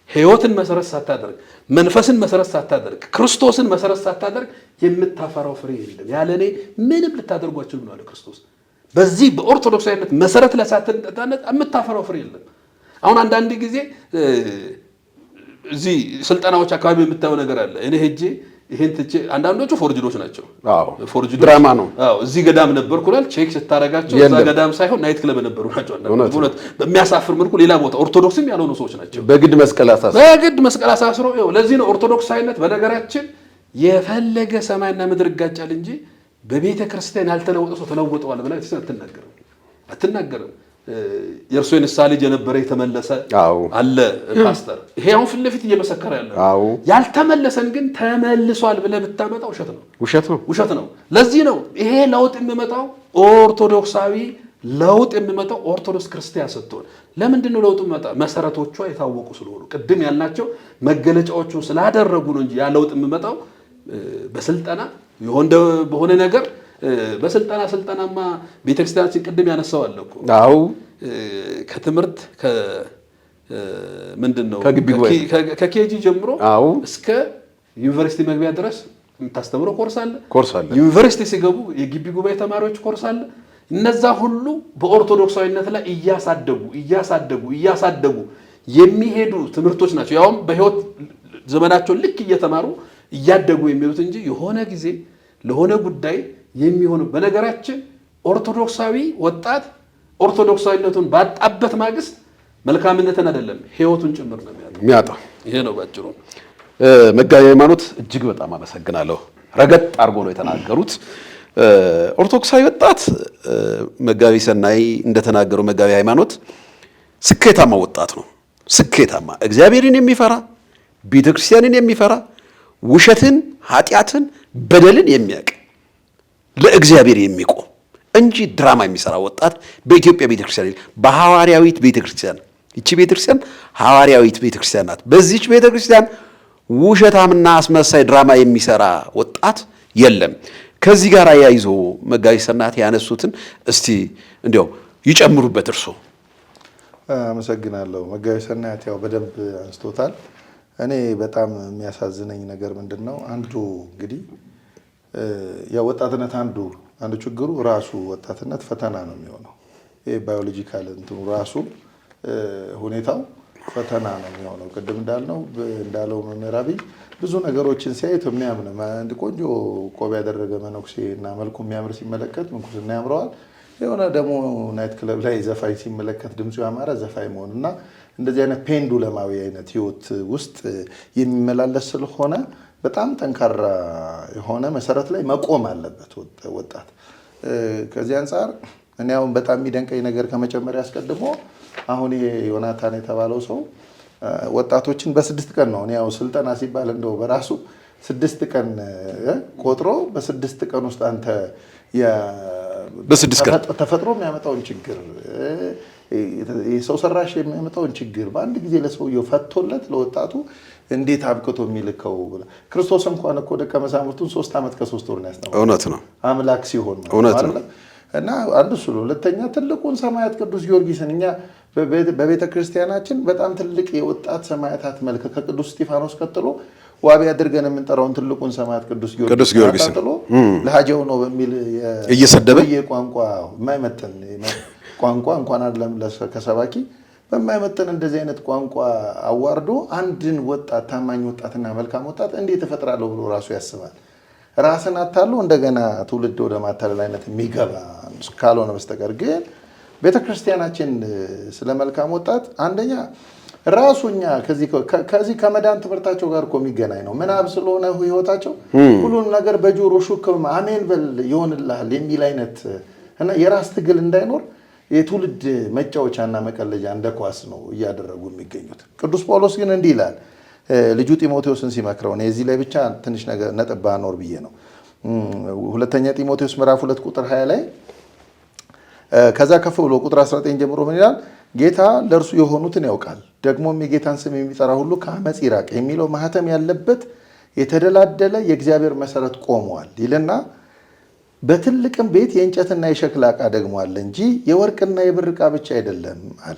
C: ሕይወትን መሰረት ሳታደርግ፣ መንፈስን መሰረት ሳታደርግ፣ ክርስቶስን መሰረት ሳታደርግ የምታፈራው ፍሬ የለም። ያለ እኔ ምንም ልታደርጉ አትችሉም ነው ያለ ክርስቶስ። በዚህ በኦርቶዶክሳዊነት መሰረት ላይ ሳትነጣነጥ የምታፈራው ፍሬ የለም። አሁን አንዳንድ ጊዜ እዚህ ስልጠናዎች አካባቢ የምታየው ነገር አለ። እኔ ሄጄ ይሄን ትቼ አንዳንዶቹ ፎርጅዶች ናቸው። ፎርጅዶች
B: ድራማ ነው።
C: እዚህ ገዳም ነበርኩላል ቼክ ስታረጋቸው እዛ ገዳም ሳይሆን ናይት ክለብ ነበሩ ናቸው። አንዳንዶቹ በሚያሳፍር መልኩ ሌላ ቦታ ኦርቶዶክስም ያልሆኑ ሰዎች ናቸው።
B: በግድ መስቀል አሳስረው ለዚህ ነው ኦርቶዶክሳዊነት በነገራችን የፈለገ ሰማይና ምድር ይጋጫል እንጂ በቤተ ክርስቲያን ያልተለወጠ ሰው ተለውጠዋል ብላ አትናገርም። የእርሱ የንስሐ ልጅ የነበረ የተመለሰ አለ ፓስተር። ይሄ አሁን ፊት ለፊት እየመሰከረ ያለ ያልተመለሰን ግን ተመልሷል ብለህ ብታመጣው ውሸት ነው። ለዚህ ነው ይሄ ለውጥ የሚመጣው ኦርቶዶክሳዊ ለውጥ የሚመጣው ኦርቶዶክስ ክርስቲያን ስትሆን። ለምንድን ነው ለውጥ የሚመጣ? መሰረቶቿ የታወቁ ስለሆኑ ቅድም ያልናቸው መገለጫዎቹ ስላደረጉ ነው እንጂ ያ ለውጥ የሚመጣው በስልጠና በሆነ ነገር በስልጠናማ ቤተክርስቲያናችን ቅድም ያነሳው አለ እኮ ከትምህርት ምንድነው ከኬጂ ጀምሮ እስከ ዩኒቨርሲቲ መግቢያ ድረስ የምታስተምረው ኮርስ አለ። ዩኒቨርሲቲ ሲገቡ የግቢ ጉባኤ ተማሪዎች ኮርስ አለ። እነዛ ሁሉ በኦርቶዶክሳዊነት ላይ እያሳደጉ የሚሄዱ ትምህርቶች ናቸው። ያውም በህይወት ዘመናቸው ልክ እየተማሩ እያደጉ የሚሉት እንጂ የሆነ ጊዜ ለሆነ ጉዳይ የሚሆነው በነገራችን ኦርቶዶክሳዊ ወጣት ኦርቶዶክሳዊነቱን ባጣበት ማግስት መልካምነትን አይደለም ህይወቱን ጭምር ነው የሚያጣው። ይሄ ነው ባጭሩ። መጋቢ ሃይማኖት እጅግ በጣም አመሰግናለሁ። ረገጥ አድርጎ ነው የተናገሩት። ኦርቶዶክሳዊ ወጣት መጋቢ ሰናይ እንደተናገሩ መጋቢ ሃይማኖት ስኬታማ ወጣት ነው። ስኬታማ እግዚአብሔርን የሚፈራ ቤተክርስቲያንን የሚፈራ ውሸትን፣ ኃጢአትን፣ በደልን የሚያውቅ ለእግዚአብሔር የሚቆም እንጂ ድራማ የሚሰራ ወጣት በኢትዮጵያ ቤተክርስቲያን በሐዋርያዊት ቤተክርስቲያን እቺ ቤተክርስቲያን ሐዋርያዊት ቤተክርስቲያን ናት። በዚህች ቤተክርስቲያን ውሸታምና አስመሳይ ድራማ የሚሰራ ወጣት የለም። ከዚህ ጋር ያይዞ መጋቢ ሰናት ያነሱትን እስቲ እንዲያው ይጨምሩበት እርሶ።
A: አመሰግናለሁ። መጋቢ ሰናት ያው በደንብ አንስቶታል። እኔ በጣም የሚያሳዝነኝ ነገር ምንድነው አንዱ እንግዲህ ያው ወጣትነት አንዱ ችግሩ ራሱ ወጣትነት ፈተና ነው የሚሆነው። ይሄ ባዮሎጂካል እንትኑ ራሱ ሁኔታው ፈተና ነው የሚሆነው። ቅድም እንዳለው መምህራቢ ብዙ ነገሮችን ሲያይቶ የሚያምን አንድ ቆንጆ ቆብ ያደረገ መነኩሴ እና መልኩ የሚያምር ሲመለከት ምንኩስና ያምረዋል። የሆነ ደግሞ ናይት ክለብ ላይ ዘፋኝ ሲመለከት ድምፁ ያማረ ዘፋኝ መሆንና እንደዚህ አይነት ፔንዱለማዊ አይነት ህይወት ውስጥ የሚመላለስ ስለሆነ በጣም ጠንካራ የሆነ መሰረት ላይ መቆም አለበት ወጣት። ከዚህ አንፃር እኔ አሁን በጣም የሚደንቀኝ ነገር ከመጨመሪያ አስቀድሞ አሁን ይሄ ዮናታን የተባለው ሰው ወጣቶችን በ6 ቀን ነው። እኔ ያው ስልጠና ሲባል እንደው በራሱ 6 ቀን ቆጥሮ በ6 ቀን ውስጥ አንተ ተፈጥሮ የሚያመጣውን ችግር የሰው ሰራሽ የሚያመጣውን ችግር በአንድ ጊዜ ለሰውየው ፈቶለት ለወጣቱ እንዴት አብቅቶ የሚልከው ክርስቶስ እንኳን እኮ ደቀ መዛሙርቱን 3 ዓመት ከ3 ወር ነው ያስተማረው።
B: እውነት ነው።
A: አምላክ ሲሆን ማለት እና አንዱ እሱ ነው። ሁለተኛ ትልቁን ሰማያት ቅዱስ ጊዮርጊስን እኛ በቤተ ክርስቲያናችን በጣም ትልቅ የወጣት ሰማያታት መልክ ከቅዱስ እስጢፋኖስ ቀጥሎ ዋቢ አድርገን የምንጠራውን ትልቁን ሰማያት ቅዱስ ጊዮርጊስ ቀጥሎ ለሃጀው ነው በሚል
B: እየሰደበ
A: የቋንቋ የማይመጥን ቋንቋ እንኳን አይደለም ከሰባኪ በማይመጥን እንደዚህ አይነት ቋንቋ አዋርዶ አንድን ወጣት ታማኝ ወጣትና መልካም ወጣት እንዴት ተፈጥራለሁ ብሎ ራሱ ያስባል። ራስን አታሉ እንደገና ትውልድ ወደ ማታለል አይነት የሚገባ ካልሆነ በስተቀር ግን ቤተክርስቲያናችን ስለ መልካም ወጣት አንደኛ ራሱኛ ከዚህ ከመዳን ትምህርታቸው ጋር እኮ የሚገናኝ ነው። ምናብ ስለሆነ ህይወታቸው ሁሉን ነገር በጆሮ ሹክ አሜን በል ይሆንልሃል የሚል አይነት እና የራስ ትግል እንዳይኖር የትውልድ መጫወቻና መቀለጃ እንደ ኳስ ነው እያደረጉ የሚገኙት። ቅዱስ ጳውሎስ ግን እንዲህ ይላል ልጁ ጢሞቴዎስን ሲመክረው ነው። እዚህ ላይ ብቻ ትንሽ ነገር ነጥብ ባኖር ብዬ ነው። ሁለተኛ ጢሞቴዎስ ምዕራፍ 2 ቁጥር 20 ላይ ከዛ ከፍ ብሎ ቁጥር 19 ጀምሮ ምን ይላል? ጌታ ለእርሱ የሆኑትን ያውቃል፣ ደግሞም የጌታን ስም የሚጠራ ሁሉ ከአመፅ ይራቅ የሚለው ማህተም ያለበት የተደላደለ የእግዚአብሔር መሰረት ቆመዋል ይልና በትልቅም ቤት የእንጨትና የሸክላ ዕቃ ደግሞ አለ እንጂ የወርቅና የብር ዕቃ ብቻ አይደለም አለ።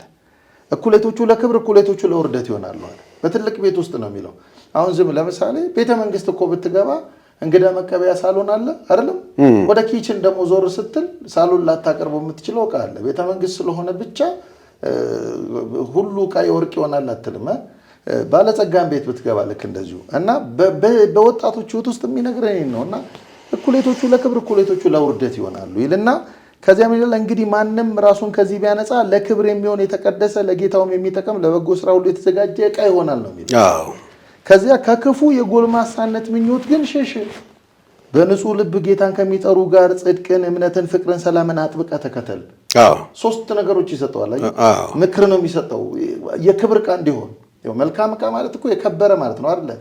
A: እኩሌቶቹ ለክብር እኩሌቶቹ ለውርደት ይሆናሉ አለ። በትልቅ ቤት ውስጥ ነው የሚለው። አሁን ዝም ለምሳሌ ቤተ መንግስት እኮ ብትገባ እንግዳ መቀበያ ሳሎን አለ አይደለም? ወደ ኪችን ደግሞ ዞር ስትል ሳሎን ላታቀርበው የምትችለው ዕቃ አለ። ቤተ መንግስት ስለሆነ ብቻ ሁሉ ዕቃ የወርቅ ይሆናል አትልም። ባለጸጋን ቤት ብትገባ ልክ እንደዚሁ እና በወጣቶች ህይወት ውስጥ የሚነግረን ነው እና እኩሌቶቹ ለክብር እኩሌቶቹ ለውርደት ይሆናሉ ይልና ከዚያም ይላል እንግዲህ ማንም ራሱን ከዚህ ቢያነጻ ለክብር የሚሆን የተቀደሰ ለጌታውም የሚጠቅም ለበጎ ስራ ሁሉ የተዘጋጀ ዕቃ ይሆናል ነው የሚለው። ከዚያ ከክፉ የጎልማሳነት ምኞት ግን ሽሽ፣ በንጹህ ልብ ጌታን ከሚጠሩ ጋር ጽድቅን፣ እምነትን፣ ፍቅርን፣ ሰላምን አጥብቀህ ተከተል። ሶስት ነገሮች ይሰጠዋል። ምክር ነው የሚሰጠው የክብር ዕቃ እንዲሆን። መልካም ዕቃ ማለት እኮ የከበረ ማለት ነው አይደለ?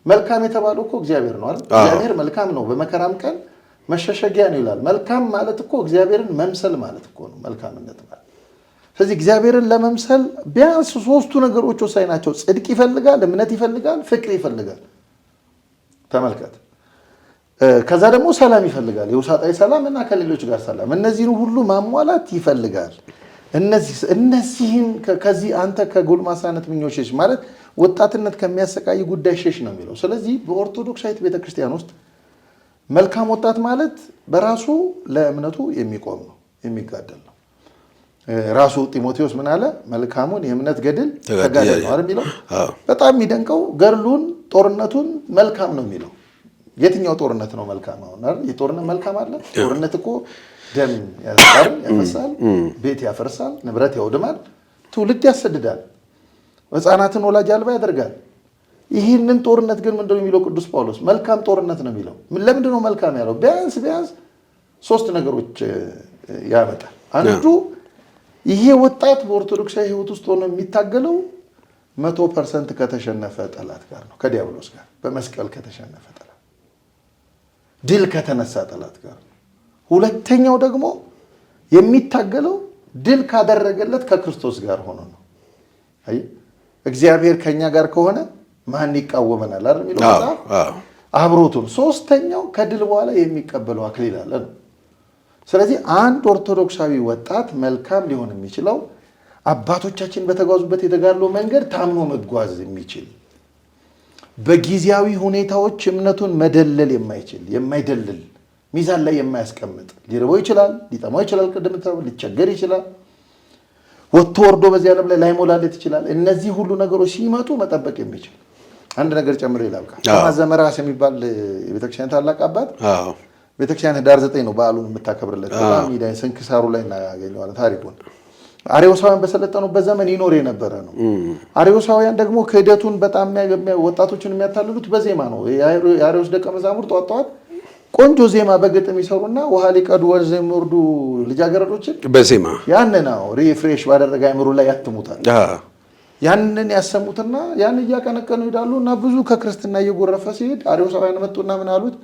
A: መልካም የተባለው እኮ እግዚአብሔር ነው አይደል? እግዚአብሔር መልካም ነው፣ በመከራም ቀን መሸሸጊያ ነው ይላል። መልካም ማለት እኮ እግዚአብሔርን መምሰል ማለት እኮ ነው መልካምነት ማለት። ስለዚህ እግዚአብሔርን ለመምሰል ቢያንስ ሶስቱ ነገሮች ወሳኝ ናቸው። ጽድቅ ይፈልጋል፣ እምነት ይፈልጋል፣ ፍቅር ይፈልጋል። ተመልከት። ከዛ ደግሞ ሰላም ይፈልጋል፣ የውሳጣዊ ሰላም እና ከሌሎች ጋር ሰላም። እነዚህን ሁሉ ማሟላት ይፈልጋል። እነዚህን ከዚህ አንተ ከጎልማሳነት ምኞት ሸሽ ማለት ወጣትነት ከሚያሰቃይ ጉዳይ ሸሽ ነው የሚለው። ስለዚህ በኦርቶዶክሳዊት ቤተክርስቲያን ውስጥ መልካም ወጣት ማለት በራሱ ለእምነቱ የሚቆም ነው፣ የሚጋደል ነው። ራሱ ጢሞቴዎስ ምን አለ? መልካሙን የእምነት ገድል ተጋደል ነው አይደል የሚለው። በጣም የሚደንቀው ገድሉን ጦርነቱን መልካም ነው የሚለው። የትኛው ጦርነት ነው መልካም? አሁን አይደል የጦርነት መልካም አለ? ጦርነት እኮ ደም ያፈሳል፣ ቤት ያፈርሳል፣ ንብረት ያውድማል፣ ትውልድ ያሰድዳል፣ ሕፃናትን ወላጅ አልባ ያደርጋል። ይህንን ጦርነት ግን ምንድነው የሚለው ቅዱስ ጳውሎስ? መልካም ጦርነት ነው የሚለው። ለምንድነው መልካም ያለው? ቢያንስ ሶስት ነገሮች ያመጣል። አንዱ ይሄ ወጣት በኦርቶዶክሳዊ ሕይወት ውስጥ ሆኖ የሚታገለው 100% ከተሸነፈ ጠላት ጋር ነው፣ ከዲያብሎስ ጋር፣ በመስቀል ከተሸነፈ ጠላት፣ ድል ከተነሳ ጠላት ጋር ነው። ሁለተኛው ደግሞ የሚታገለው ድል ካደረገለት ከክርስቶስ ጋር ሆኖ ነው። አይ እግዚአብሔር ከኛ ጋር ከሆነ ማን ይቃወመናል አይደል የሚለው መጽሐፍ አብሮቱን። ሶስተኛው ከድል በኋላ የሚቀበለው አክሊል አለ ነው። ስለዚህ አንድ ኦርቶዶክሳዊ ወጣት መልካም ሊሆን የሚችለው አባቶቻችን በተጓዙበት የተጋድሎ መንገድ ታምኖ መጓዝ የሚችል፣ በጊዜያዊ ሁኔታዎች እምነቱን መደለል የማይደልል ሚዛን ላይ የማያስቀምጥ፣ ሊርበው ይችላል፣ ሊጠማው ይችላል፣ ቅድም ሊቸገር ይችላል፣ ወጥቶ ወርዶ በዚህ ዓለም ላይ ላይሞላለት ይችላል። እነዚህ ሁሉ ነገሮች ሲመጡ መጠበቅ የሚችል አንድ ነገር ጨምሮ ይላብቃ። ቶማስ ዘመራስ የሚባል የቤተክርስቲያን ታላቅ አባት ቤተክርስቲያን ህዳር 9 ነው በዓሉን የምታከብርለት። በጣም ይዳይ ስንክሳሩ ላይ እናገኘዋለን ታሪኩን። አርዮሳውያን በሰለጠኑበት ዘመን ይኖር የነበረ ነው። አርዮሳውያን ደግሞ ክህደቱን በጣም ወጣቶችን የሚያታልሉት በዜማ ነው። የአርዮስ ደቀ መዛሙርት ጠዋት ቆንጆ ዜማ በግጥም ይሰሩና ውሃ ሊቀዱ ወንዝ የሚወርዱ ልጃገረዶችን
B: በዜማ
A: ያንን ነው ሪፍሬሽ ባደረገ አይምሮ ላይ ያትሙታል። ያንን ያሰሙትና ያን እያቀነቀኑ ይሄዳሉ እና ብዙ ከክርስትና እየጎረፈ ሲሄድ አርዮሳውያን መጡና ምን አሉት?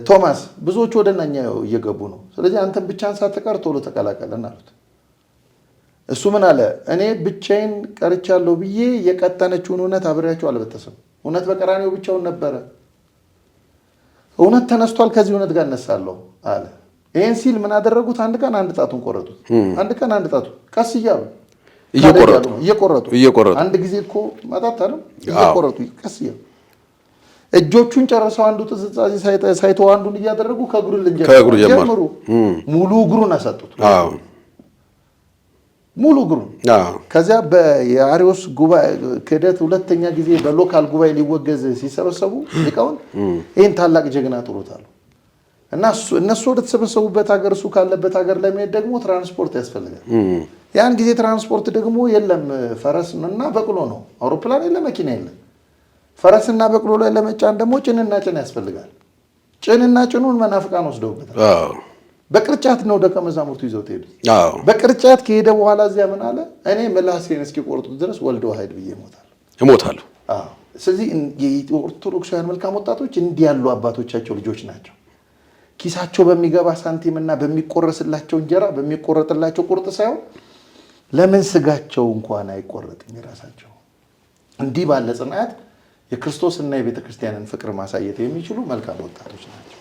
A: ቶማስ ብዙዎች ወደ እኛ እየገቡ ነው፣ ስለዚህ አንተን ብቻህን ሳትቀር ቶሎ ተቀላቀለን አሉት። እሱ ምን አለ? እኔ ብቻዬን ቀርቻለሁ ብዬ የቀጠነችውን እውነት አብሬያቸው አልበጠስም። እውነት በቀራኔው ብቻውን ነበረ፣ እውነት ተነስቷል፣ ከዚህ እውነት ጋር እነሳለሁ አለ። ይህን ሲል ምን አደረጉት? አንድ ቀን አንድ ጣቱን ቆረጡት። አንድ ቀን አንድ ጣቱን ቀስ እያሉ እየቆረጡ አንድ ጊዜ እኮ ማጣት አለ እየቆረጡ ቀስ እያሉ እጆቹን ጨርሰው አንዱ ጥዝጣዜ ሳይተው አንዱን እያደረጉ ከእግሩ ልንጀምሩ ሙሉ እግሩን አሰጡት። ሙሉ እግሩን። ከዚያ የአሪዎስ ጉባኤ ክህደት ሁለተኛ ጊዜ በሎካል ጉባኤ ሊወገዝ ሲሰበሰቡ ሊቃውንት ይህን ታላቅ ጀግና ጥሩታሉ። እና እነሱ ወደ ተሰበሰቡበት ሀገር እሱ ካለበት ሀገር ለመሄድ ደግሞ ትራንስፖርት ያስፈልጋል። ያን ጊዜ ትራንስፖርት ደግሞ የለም፣ ፈረስ እና በቅሎ ነው። አውሮፕላን የለ፣ መኪና የለ። ፈረስና በቅሎ ላይ ለመጫን ደግሞ ጭንና ጭን ያስፈልጋል። ጭንና ጭኑን መናፍቃን ወስደውበታል። በቅርጫት ነው ደቀ መዛሙርቱ ይዘው ሄዱ። በቅርጫት ከሄደ በኋላ እዚያ ምን አለ? እኔ ምላሴን እስኪቆርጡት ድረስ ወልደ ዋሕድ ብዬ እሞታለሁ። ስለዚህ የኦርቶዶክሳውያን መልካም ወጣቶች እንዲህ ያሉ አባቶቻቸው ልጆች ናቸው። ኪሳቸው በሚገባ ሳንቲምና በሚቆረስላቸው እንጀራ በሚቆረጥላቸው ቁርጥ ሳይሆን ለምን ስጋቸው እንኳን አይቆረጥም የራሳቸው። እንዲህ ባለ ጽናት የክርስቶስና የቤተ ክርስቲያንን ፍቅር ማሳየት የሚችሉ መልካም ወጣቶች ናቸው።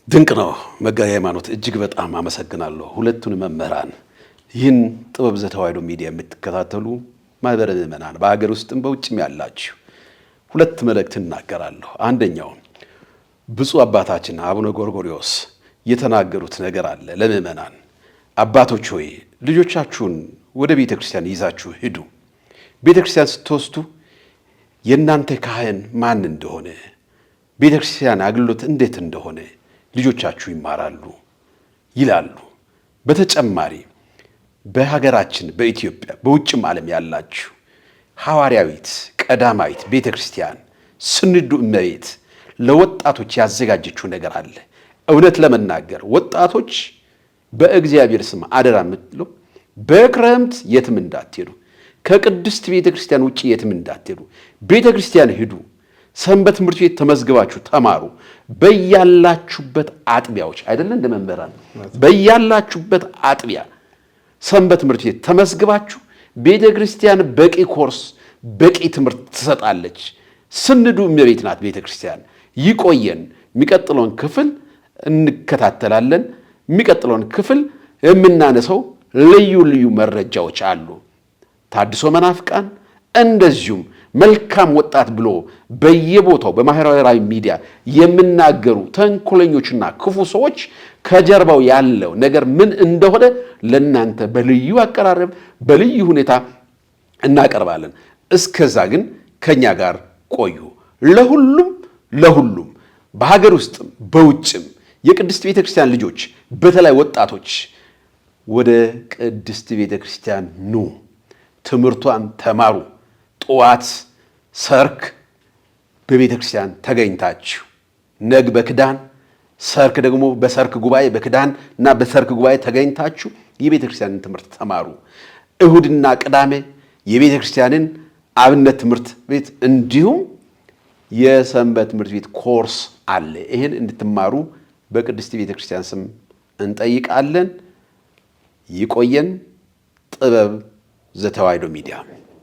B: ድንቅ ነው። መጋቤ ሃይማኖት እጅግ በጣም አመሰግናለሁ። ሁለቱን መምህራን ይህን ጥበብ ዘተዋሕዶ ሚዲያ የምትከታተሉ ማህበረ ምዕመናን በሀገር ውስጥም በውጭም ያላችሁ ሁለት መልእክት እናገራለሁ። አንደኛው ብፁዕ አባታችን አቡነ ጎርጎርዮስ የተናገሩት ነገር አለ ለምዕመናን። አባቶች ሆይ ልጆቻችሁን ወደ ቤተ ክርስቲያን ይዛችሁ ሂዱ። ቤተ ክርስቲያን ስትወስዱ የእናንተ ካህን ማን እንደሆነ፣ ቤተ ክርስቲያን አገልግሎት እንዴት እንደሆነ ልጆቻችሁ ይማራሉ ይላሉ። በተጨማሪ በሀገራችን በኢትዮጵያ በውጭም ዓለም ያላችሁ ሐዋርያዊት ቀዳማዊት ቤተ ክርስቲያን ስንዱ እመቤት ለወጣቶች ያዘጋጀችው ነገር አለ። እውነት ለመናገር ወጣቶች በእግዚአብሔር ስም አደራ የምትለው በክረምት የትም እንዳትሄዱ፣ ከቅድስት ቤተ ክርስቲያን ውጭ የትም እንዳትሄዱ። ቤተ ክርስቲያን ሂዱ። ሰንበት ትምህርት ቤት ተመዝግባችሁ ተማሩ። በያላችሁበት አጥቢያዎች አይደለም እንደ መምህራን በያላችሁበት አጥቢያ ሰንበት ትምህርት ቤት ተመዝግባችሁ ቤተ ክርስቲያን በቂ ኮርስ በቂ ትምህርት ትሰጣለች። ስንዱ እመቤት ናት ቤተ ክርስቲያን። ይቆየን። የሚቀጥለውን ክፍል እንከታተላለን። የሚቀጥለውን ክፍል የምናነሳው ልዩ ልዩ መረጃዎች አሉ። ታድሶ መናፍቃን እንደዚሁም መልካም ወጣት ብሎ በየቦታው በማህበራዊ ሚዲያ የሚናገሩ ተንኮለኞችና ክፉ ሰዎች ከጀርባው ያለው ነገር ምን እንደሆነ ለናንተ በልዩ አቀራረብ በልዩ ሁኔታ እናቀርባለን። እስከዛ ግን ከኛ ጋር ቆዩ። ለሁሉም በሀገር ውስጥም በውጭም የቅድስት ቤተ ክርስቲያን ልጆች በተለይ ወጣቶች ወደ ቅድስት ቤተ ክርስቲያን ኑ፣ ትምህርቷን ተማሩ። ጠዋት ሰርክ በቤተ ክርስቲያን ተገኝታችሁ ነግ በክዳን ሰርክ ደግሞ በሰርክ ጉባኤ በክዳን እና በሰርክ ጉባኤ ተገኝታችሁ የቤተ ክርስቲያንን ትምህርት ተማሩ። እሁድና ቅዳሜ የቤተ ክርስቲያንን አብነት ትምህርት ቤት እንዲሁም የሰንበት ትምህርት ቤት ኮርስ አለ። ይህን እንድትማሩ በቅድስት ቤተ ክርስቲያን ስም እንጠይቃለን። ይቆየን። ጥበብ ዘተዋሕዶ ሚዲያ